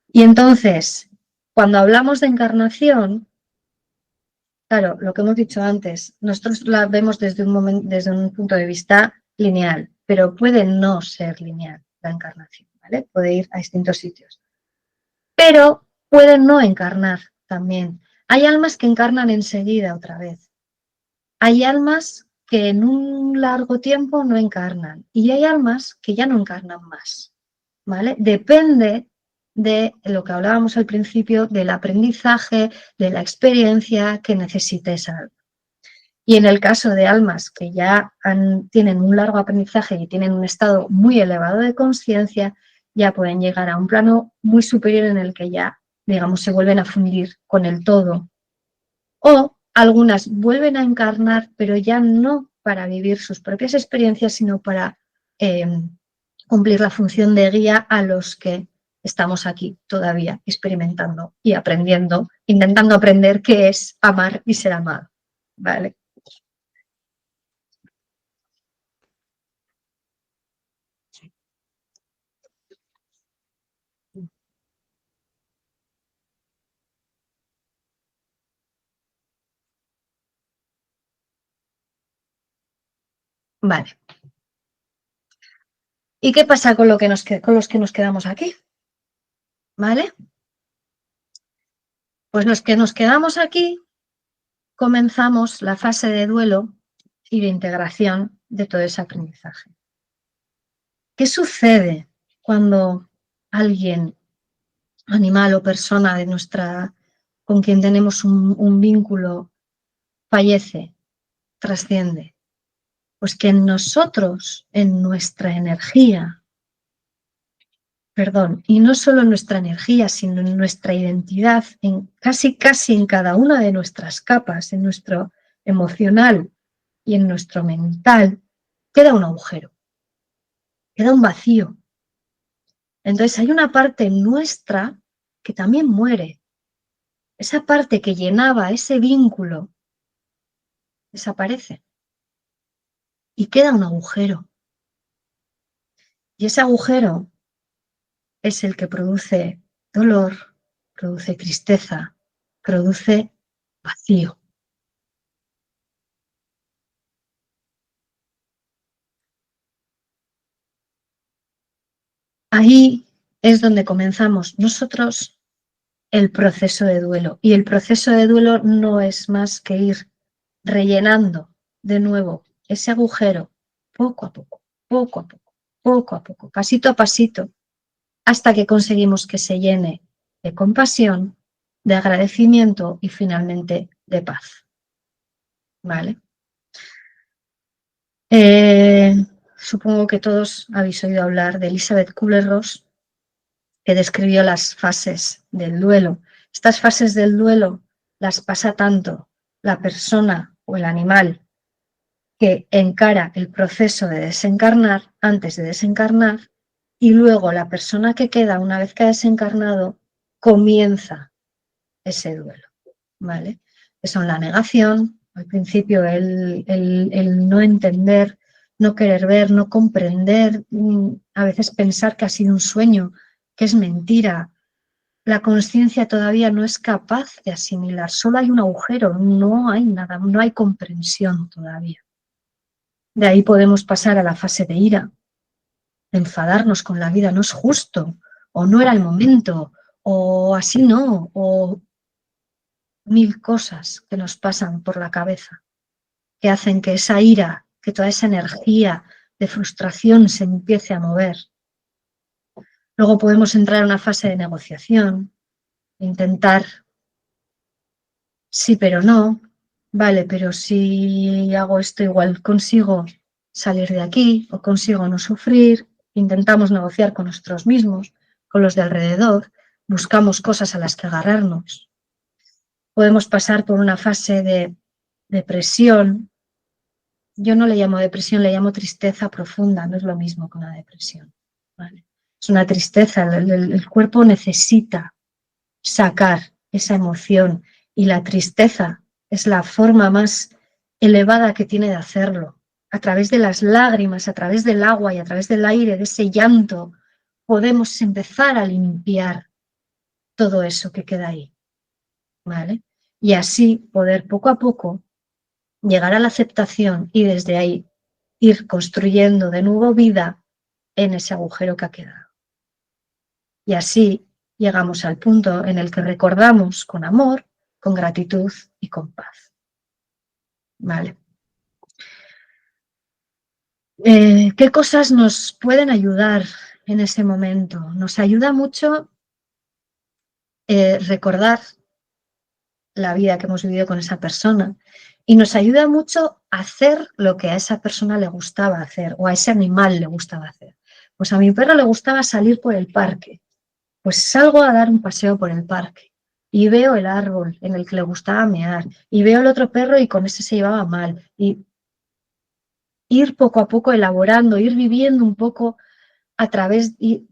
A: Y entonces, cuando hablamos de encarnación, claro, lo que hemos dicho antes, nosotros la vemos desde un punto de vista lineal, pero puede no ser lineal la encarnación, ¿vale? Puede ir a distintos sitios. Pero puede no encarnar también. Hay almas que encarnan enseguida otra vez. Hay almas que en un largo tiempo no encarnan y hay almas que ya no encarnan más, ¿vale? Depende de lo que hablábamos al principio, del aprendizaje, de la experiencia que necesite esa alma. Y en el caso de almas que ya tienen un largo aprendizaje y tienen un estado muy elevado de conciencia, ya pueden llegar a un plano muy superior en el que ya, digamos, se vuelven a fundir con el todo. O algunas vuelven a encarnar, pero ya no para vivir sus propias experiencias, sino para cumplir la función de guía a los que estamos aquí todavía experimentando y aprendiendo, intentando aprender qué es amar y ser amado, ¿vale? Vale. ¿Y qué pasa con los que nos quedamos aquí? ¿Vale? Pues los que nos quedamos aquí comenzamos la fase de duelo y de integración de todo ese aprendizaje. ¿Qué sucede cuando alguien, animal o persona con quien tenemos un vínculo, fallece, trasciende? Pues que en nosotros, en nuestra energía, perdón, y no solo en nuestra energía, sino en nuestra identidad, en casi en cada una de nuestras capas, en nuestro emocional y en nuestro mental, queda un agujero, queda un vacío. Entonces hay una parte nuestra que también muere. Esa parte que llenaba ese vínculo desaparece y queda un agujero. Y ese agujero es el que produce dolor, produce tristeza, produce vacío. Ahí es donde comenzamos nosotros el proceso de duelo. Y el proceso de duelo no es más que ir rellenando de nuevo ese agujero poco a poco, poco a poco, poco a poco, pasito a pasito, hasta que conseguimos que se llene de compasión, de agradecimiento y finalmente de paz. ¿Vale? Supongo que todos habéis oído hablar de Elizabeth Kubler-Ross, que describió las fases del duelo. Estas fases del duelo las pasa tanto la persona o el animal que encara el proceso de desencarnar antes de desencarnar, y luego la persona que queda una vez que ha desencarnado comienza ese duelo, ¿vale? Que son la negación, al principio el no entender, no querer ver, no comprender, a veces pensar que ha sido un sueño, que es mentira. La conciencia todavía no es capaz de asimilar, solo hay un agujero, no hay nada, no hay comprensión todavía. De ahí podemos pasar a la fase de ira, de enfadarnos con la vida, no es justo, o no era el momento, o así no, o mil cosas que nos pasan por la cabeza, que hacen que esa ira, que toda esa energía de frustración se empiece a mover. Luego podemos entrar en una fase de negociación, intentar sí, pero no, vale, pero si hago esto igual consigo salir de aquí o consigo no sufrir, intentamos negociar con nosotros mismos, con los de alrededor, buscamos cosas a las que agarrarnos. Podemos pasar por una fase de depresión. Yo no le llamo depresión, le llamo tristeza profunda, no es lo mismo que una depresión, ¿vale? Es una tristeza, el cuerpo necesita sacar esa emoción y la tristeza es la forma más elevada que tiene de hacerlo. A través de las lágrimas, a través del agua y a través del aire, de ese llanto, podemos empezar a limpiar todo eso que queda ahí, ¿vale? Y así poder poco a poco llegar a la aceptación y desde ahí ir construyendo de nuevo vida en ese agujero que ha quedado. Y así llegamos al punto en el que recordamos con amor, con gratitud y con paz. ¿Vale? ¿Qué cosas nos pueden ayudar en ese momento? Nos ayuda mucho recordar la vida que hemos vivido con esa persona y nos ayuda mucho a hacer lo que a esa persona le gustaba hacer o a ese animal le gustaba hacer. Pues a mi perro le gustaba salir por el parque. Pues salgo a dar un paseo por el parque y veo el árbol en el que le gustaba mear y veo el otro perro y con ese se llevaba mal y ir poco a poco elaborando, ir viviendo un poco a través y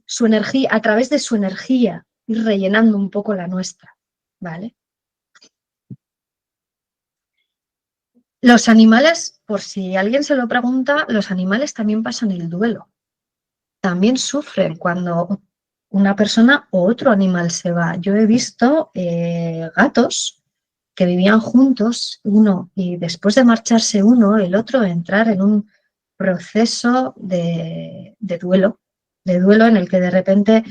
A: su energía, a través de su energía, ir rellenando un poco la nuestra, ¿vale? Los animales, por si alguien se lo pregunta, los animales también pasan el duelo, también sufren cuando una persona o otro animal se va. Yo he visto gatos que vivían juntos, uno, y después de marcharse uno, el otro entrar en un proceso de duelo en el que de repente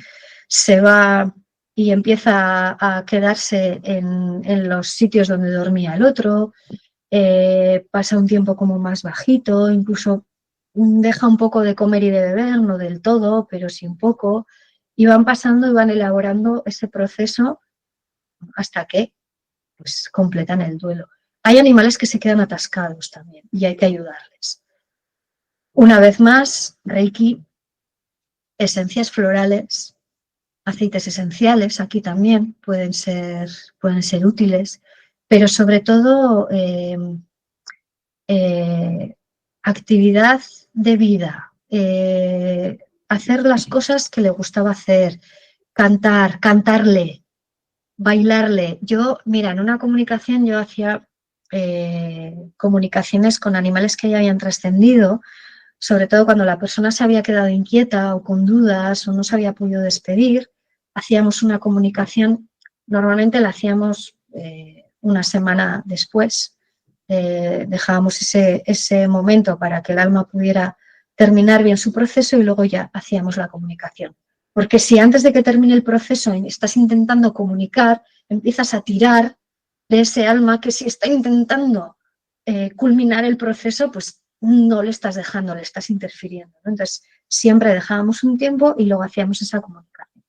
A: se va y empieza a quedarse en los sitios donde dormía el otro, pasa un tiempo como más bajito, incluso deja un poco de comer y de beber, no del todo, pero sí un poco, y van pasando y van elaborando ese proceso hasta que pues completan el duelo. Hay animales que se quedan atascados también y hay que ayudarles. Una vez más, Reiki, esencias florales, aceites esenciales, aquí también pueden ser útiles, pero sobre todo actividad de vida, hacer las cosas que le gustaba hacer, cantarle, bailarle. Yo, mira, en una comunicación yo hacía comunicaciones con animales que ya habían trascendido, sobre todo cuando la persona se había quedado inquieta o con dudas o no se había podido despedir, hacíamos una comunicación, normalmente la hacíamos una semana después, dejábamos ese momento para que el alma pudiera terminar bien su proceso y luego ya hacíamos la comunicación. Porque si antes de que termine el proceso estás intentando comunicar, empiezas a tirar de ese alma que si está intentando culminar el proceso, pues no le estás dejando, le estás interfiriendo, ¿no? Entonces, siempre dejábamos un tiempo y luego hacíamos esa comunicación.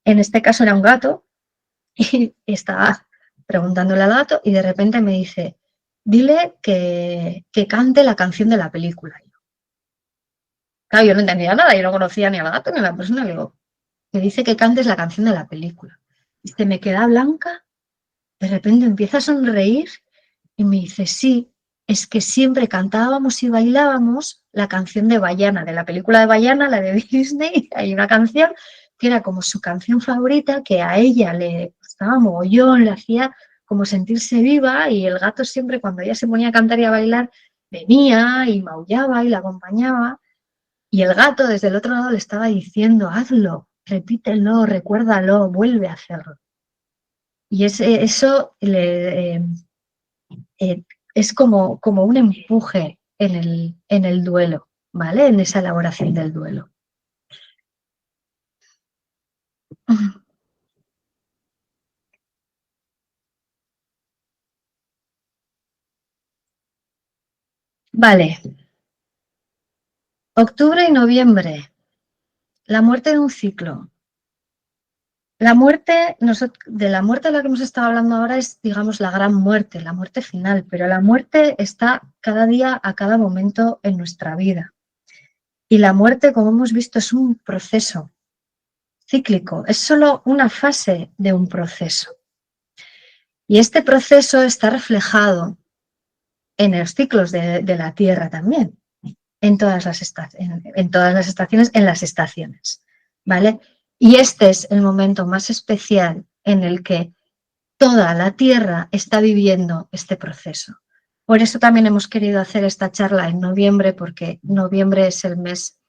A: En este caso era un gato y estaba preguntándole al gato y de repente me dice, dile que cante la canción de la película. Claro, yo no entendía nada, yo no conocía ni al gato ni a la persona, le digo, me dice que cantes la canción de la película. Y se me queda blanca, de repente empieza a sonreír y me dice, sí, es que siempre cantábamos y bailábamos la canción de Baiana, de la película de Baiana, la de Disney. Hay una canción que era como su canción favorita, que a ella le gustaba mogollón, le hacía como sentirse viva, y el gato siempre, cuando ella se ponía a cantar y a bailar, venía y maullaba y la acompañaba, y el gato desde el otro lado le estaba diciendo: hazlo, repítelo, recuérdalo, vuelve a hacerlo. Y eso es como un empuje en el duelo, ¿vale? En esa elaboración del duelo. Vale, octubre y noviembre, la muerte de un ciclo. La muerte, de la muerte de la que hemos estado hablando ahora es, digamos, la gran muerte, la muerte final, pero la muerte está cada día, a cada momento en nuestra vida. Y la muerte, como hemos visto, es un proceso cíclico, es solo una fase de un proceso. Y este proceso está reflejado en los ciclos de la Tierra también, en todas las estaciones, en las estaciones, ¿vale? Y este es el momento más especial en el que toda la Tierra está viviendo este proceso. Por eso también hemos querido hacer esta charla en noviembre, porque noviembre es el mes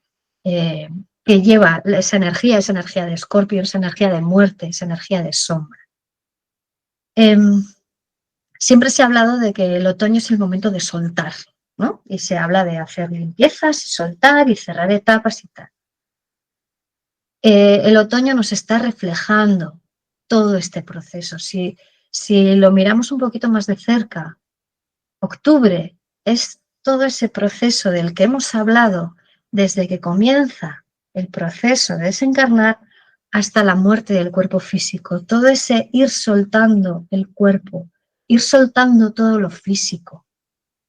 A: que lleva esa energía de Escorpio, esa energía de muerte, esa energía de sombra. Siempre se ha hablado de que el otoño es el momento de soltar, ¿no? Y se habla de hacer limpiezas, y soltar y cerrar etapas y tal. El otoño nos está reflejando todo este proceso. Si lo miramos un poquito más de cerca, octubre es todo ese proceso del que hemos hablado desde que comienza el proceso de desencarnar hasta la muerte del cuerpo físico. Todo ese ir soltando el cuerpo, ir soltando todo lo físico,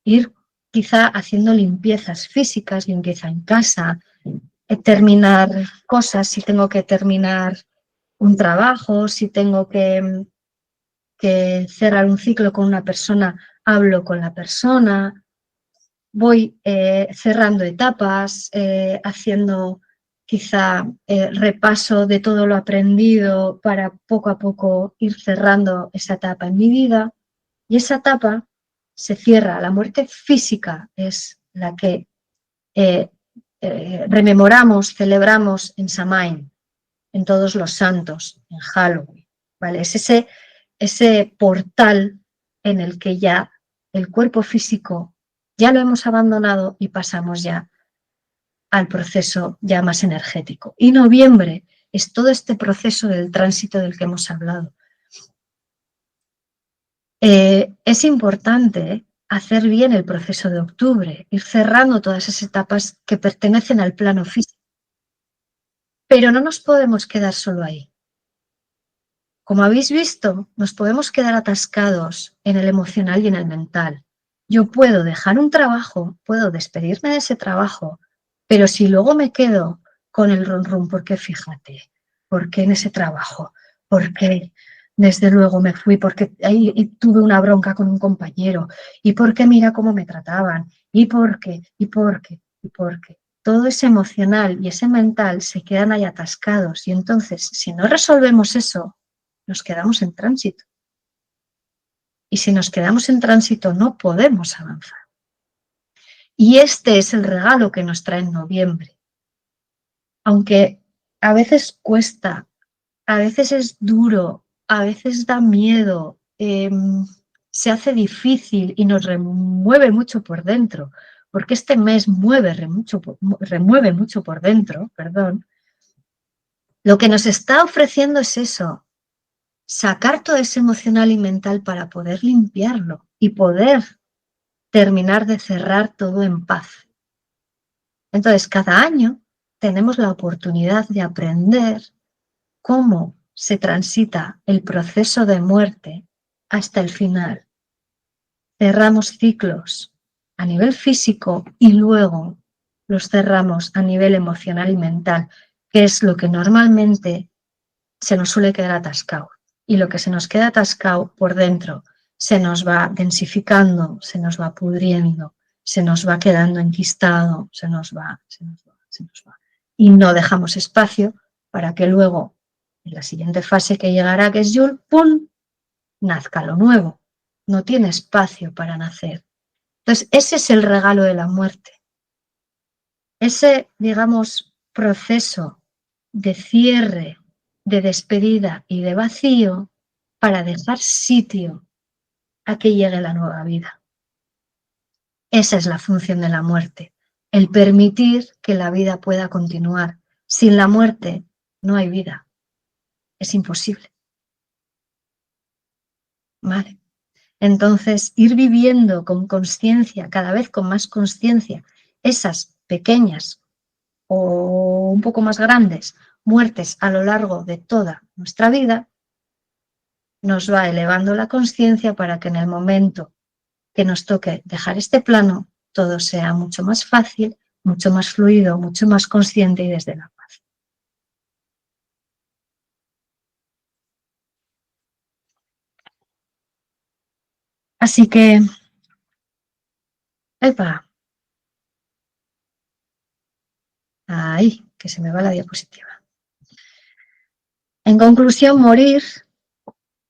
A: ir quizá haciendo limpiezas físicas, limpieza en casa, terminar cosas, si tengo que terminar un trabajo, si tengo que cerrar un ciclo con una persona, hablo con la persona, voy cerrando etapas, haciendo quizá repaso de todo lo aprendido para poco a poco ir cerrando esa etapa en mi vida. Y esa etapa se cierra. La muerte física es la que rememoramos, celebramos en Samhain, en Todos los Santos, en Halloween, ¿vale? Es ese portal en el que ya el cuerpo físico ya lo hemos abandonado y pasamos ya al proceso ya más energético. Y noviembre es todo este proceso del tránsito del que hemos hablado. Es importante hacer bien el proceso de octubre, ir cerrando todas esas etapas que pertenecen al plano físico. Pero no nos podemos quedar solo ahí. Como habéis visto, nos podemos quedar atascados en el emocional y en el mental. Yo puedo dejar un trabajo, puedo despedirme de ese trabajo, pero si luego me quedo con el rum rum, porque fíjate, ¿por qué en ese trabajo? ¿Por qué desde luego me fui? Porque ahí tuve una bronca con un compañero. ¿Y por qué mira cómo me trataban? ¿Y por qué? ¿Y por qué? ¿Y por qué? Todo ese emocional y ese mental se quedan ahí atascados. Y entonces, si no resolvemos eso, nos quedamos en tránsito. Y si nos quedamos en tránsito, no podemos avanzar. Y este es el regalo que nos trae en noviembre. Aunque a veces cuesta, a veces es duro, a veces da miedo, se hace difícil y nos remueve mucho por dentro, porque este mes remueve mucho por dentro, perdón. Lo que nos está ofreciendo es eso, sacar todo ese emocional y mental para poder limpiarlo y poder terminar de cerrar todo en paz. Entonces, cada año tenemos la oportunidad de aprender cómo se transita el proceso de muerte hasta el final. Cerramos ciclos a nivel físico y luego los cerramos a nivel emocional y mental, que es lo que normalmente se nos suele quedar atascado. Y lo que se nos queda atascado por dentro se nos va densificando, se nos va pudriendo, se nos va quedando enquistado, se nos va. Y no dejamos espacio para que luego, en la siguiente fase que llegará, que es Yul, ¡pum!, nazca lo nuevo. No tiene espacio para nacer. Entonces, ese es el regalo de la muerte. Ese, digamos, proceso de cierre, de despedida y de vacío para dejar sitio a que llegue la nueva vida. Esa es la función de la muerte, el permitir que la vida pueda continuar. Sin la muerte no hay vida, es imposible. ¿Vale? Entonces, ir viviendo con conciencia, cada vez con más conciencia, esas pequeñas o un poco más grandes muertes a lo largo de toda nuestra vida, nos va elevando la conciencia para que en el momento que nos toque dejar este plano, todo sea mucho más fácil, mucho más fluido, mucho más consciente y desde la paz. Así que, ¡epa! Ahí, que se me va la diapositiva. En conclusión, morir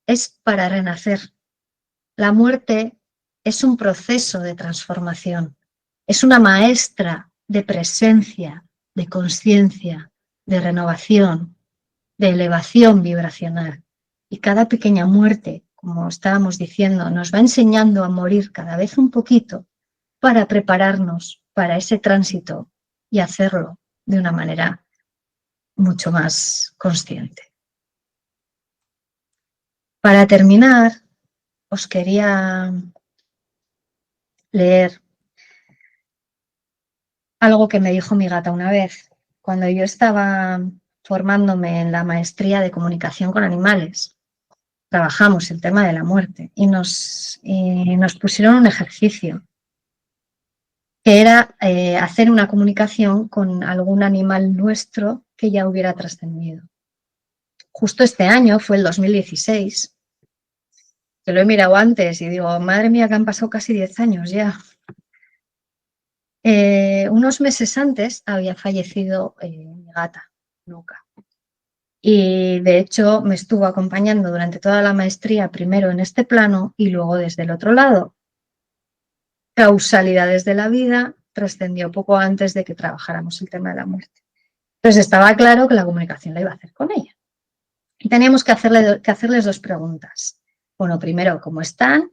A: es para renacer. La muerte es un proceso de transformación, es una maestra de presencia, de conciencia, de renovación, de elevación vibracional. Y cada pequeña muerte, como estábamos diciendo, nos va enseñando a morir cada vez un poquito para prepararnos para ese tránsito y hacerlo de una manera mucho más consciente. Para terminar, os quería leer algo que me dijo mi gata una vez. Cuando yo estaba formándome en la maestría de comunicación con animales, trabajamos el tema de la muerte y nos pusieron un ejercicio que era hacer una comunicación con algún animal nuestro que ya hubiera trascendido. Justo este año, fue el 2016, que lo he mirado antes y digo, madre mía, que han pasado casi 10 años ya. Unos meses antes había fallecido mi gata, Luca. Y de hecho me estuvo acompañando durante toda la maestría, primero en este plano y luego desde el otro lado. Causalidades de la vida, trascendió poco antes de que trabajáramos el tema de la muerte. Entonces estaba claro que la comunicación la iba a hacer con ella. Y teníamos que hacerles dos preguntas. Bueno, primero, ¿cómo están?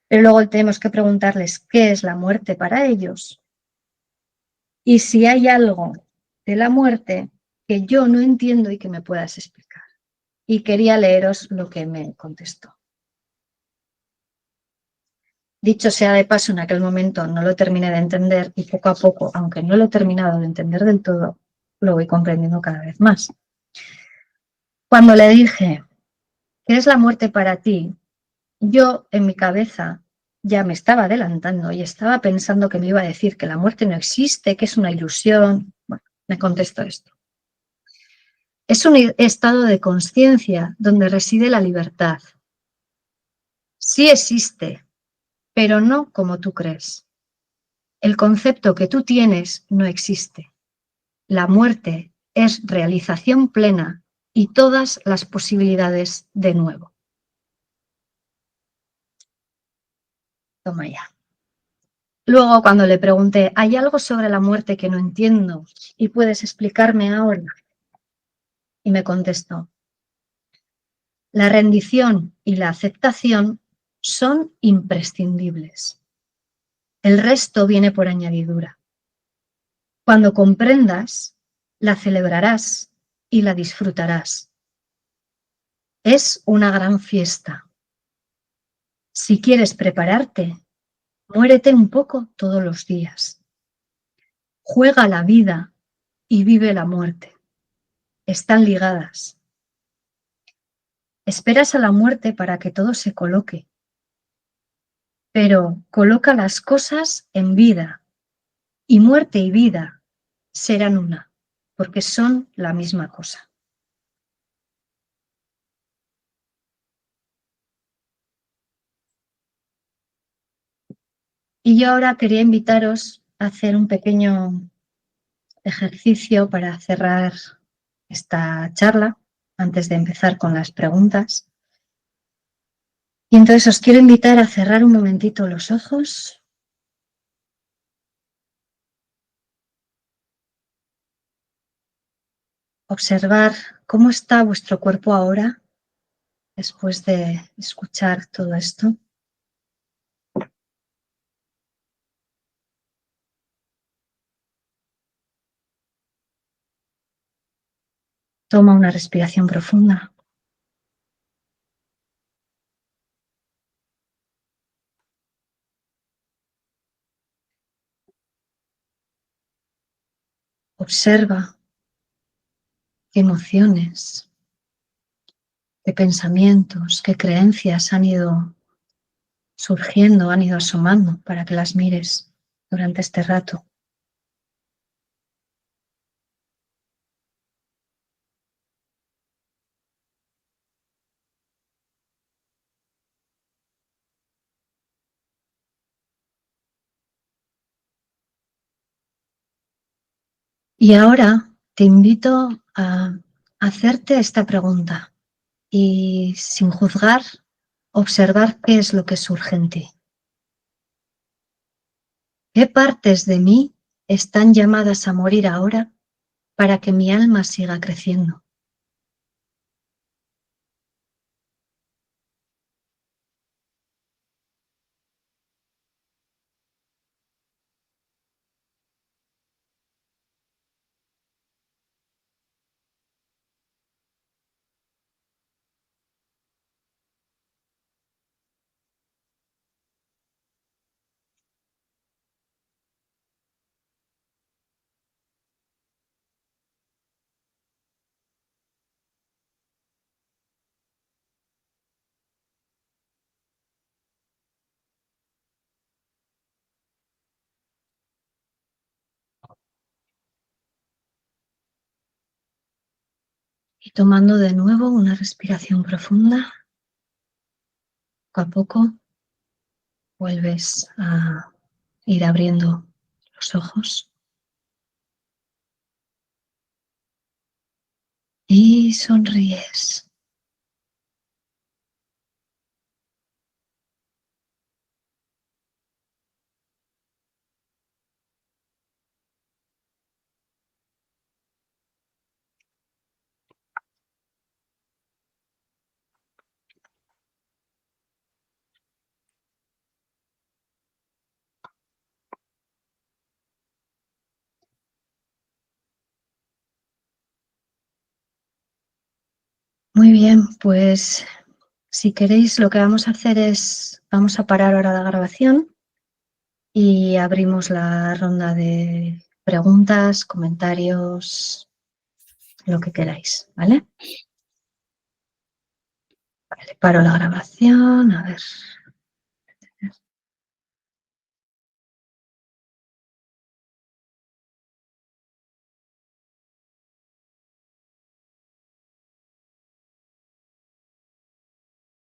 A: Pero luego tenemos que preguntarles qué es la muerte para ellos. Y si hay algo de la muerte que yo no entiendo y que me puedas explicar. Y quería leeros lo que me contestó. Dicho sea de paso, en aquel momento no lo terminé de entender y poco a poco, aunque no lo he terminado de entender del todo, lo voy comprendiendo cada vez más. Cuando le dije, ¿qué es la muerte para ti? Yo en mi cabeza ya me estaba adelantando y estaba pensando que me iba a decir que la muerte no existe, que es una ilusión. Bueno, me contestó esto. Es un estado de conciencia donde reside la libertad. Sí existe, pero no como tú crees. El concepto que tú tienes no existe. La muerte es realización plena y todas las posibilidades de nuevo. Toma ya. Luego, cuando le pregunté, ¿hay algo sobre la muerte que no entiendo y puedes explicarme ahora? Y me contestó, la rendición y la aceptación son imprescindibles. El resto viene por añadidura. Cuando comprendas, la celebrarás y la disfrutarás. Es una gran fiesta. Si quieres prepararte, muérete un poco todos los días. Juega la vida y vive la muerte. Están ligadas. Esperas a la muerte para que todo se coloque, pero coloca las cosas en vida y muerte y vida serán una, porque son la misma cosa. Y yo ahora quería invitaros a hacer un pequeño ejercicio para cerrar esta charla antes de empezar con las preguntas. Y entonces os quiero invitar a cerrar un momentito los ojos. Observar cómo está vuestro cuerpo ahora después de escuchar todo esto. Toma una respiración profunda. Observa qué emociones, qué pensamientos, qué creencias han ido surgiendo, han ido asomando para que las mires durante este rato. Y ahora te invito a hacerte esta pregunta y sin juzgar, observar qué es lo que surge en ti. ¿Qué partes de mí están llamadas a morir ahora para que mi alma siga creciendo? Y tomando de nuevo una respiración profunda, poco a poco vuelves a ir abriendo los ojos y sonríes. Muy bien, pues si queréis lo que vamos a hacer es, vamos a parar ahora la grabación y abrimos la ronda de preguntas, comentarios, lo que queráis, ¿vale? Vale, paro la grabación, a ver.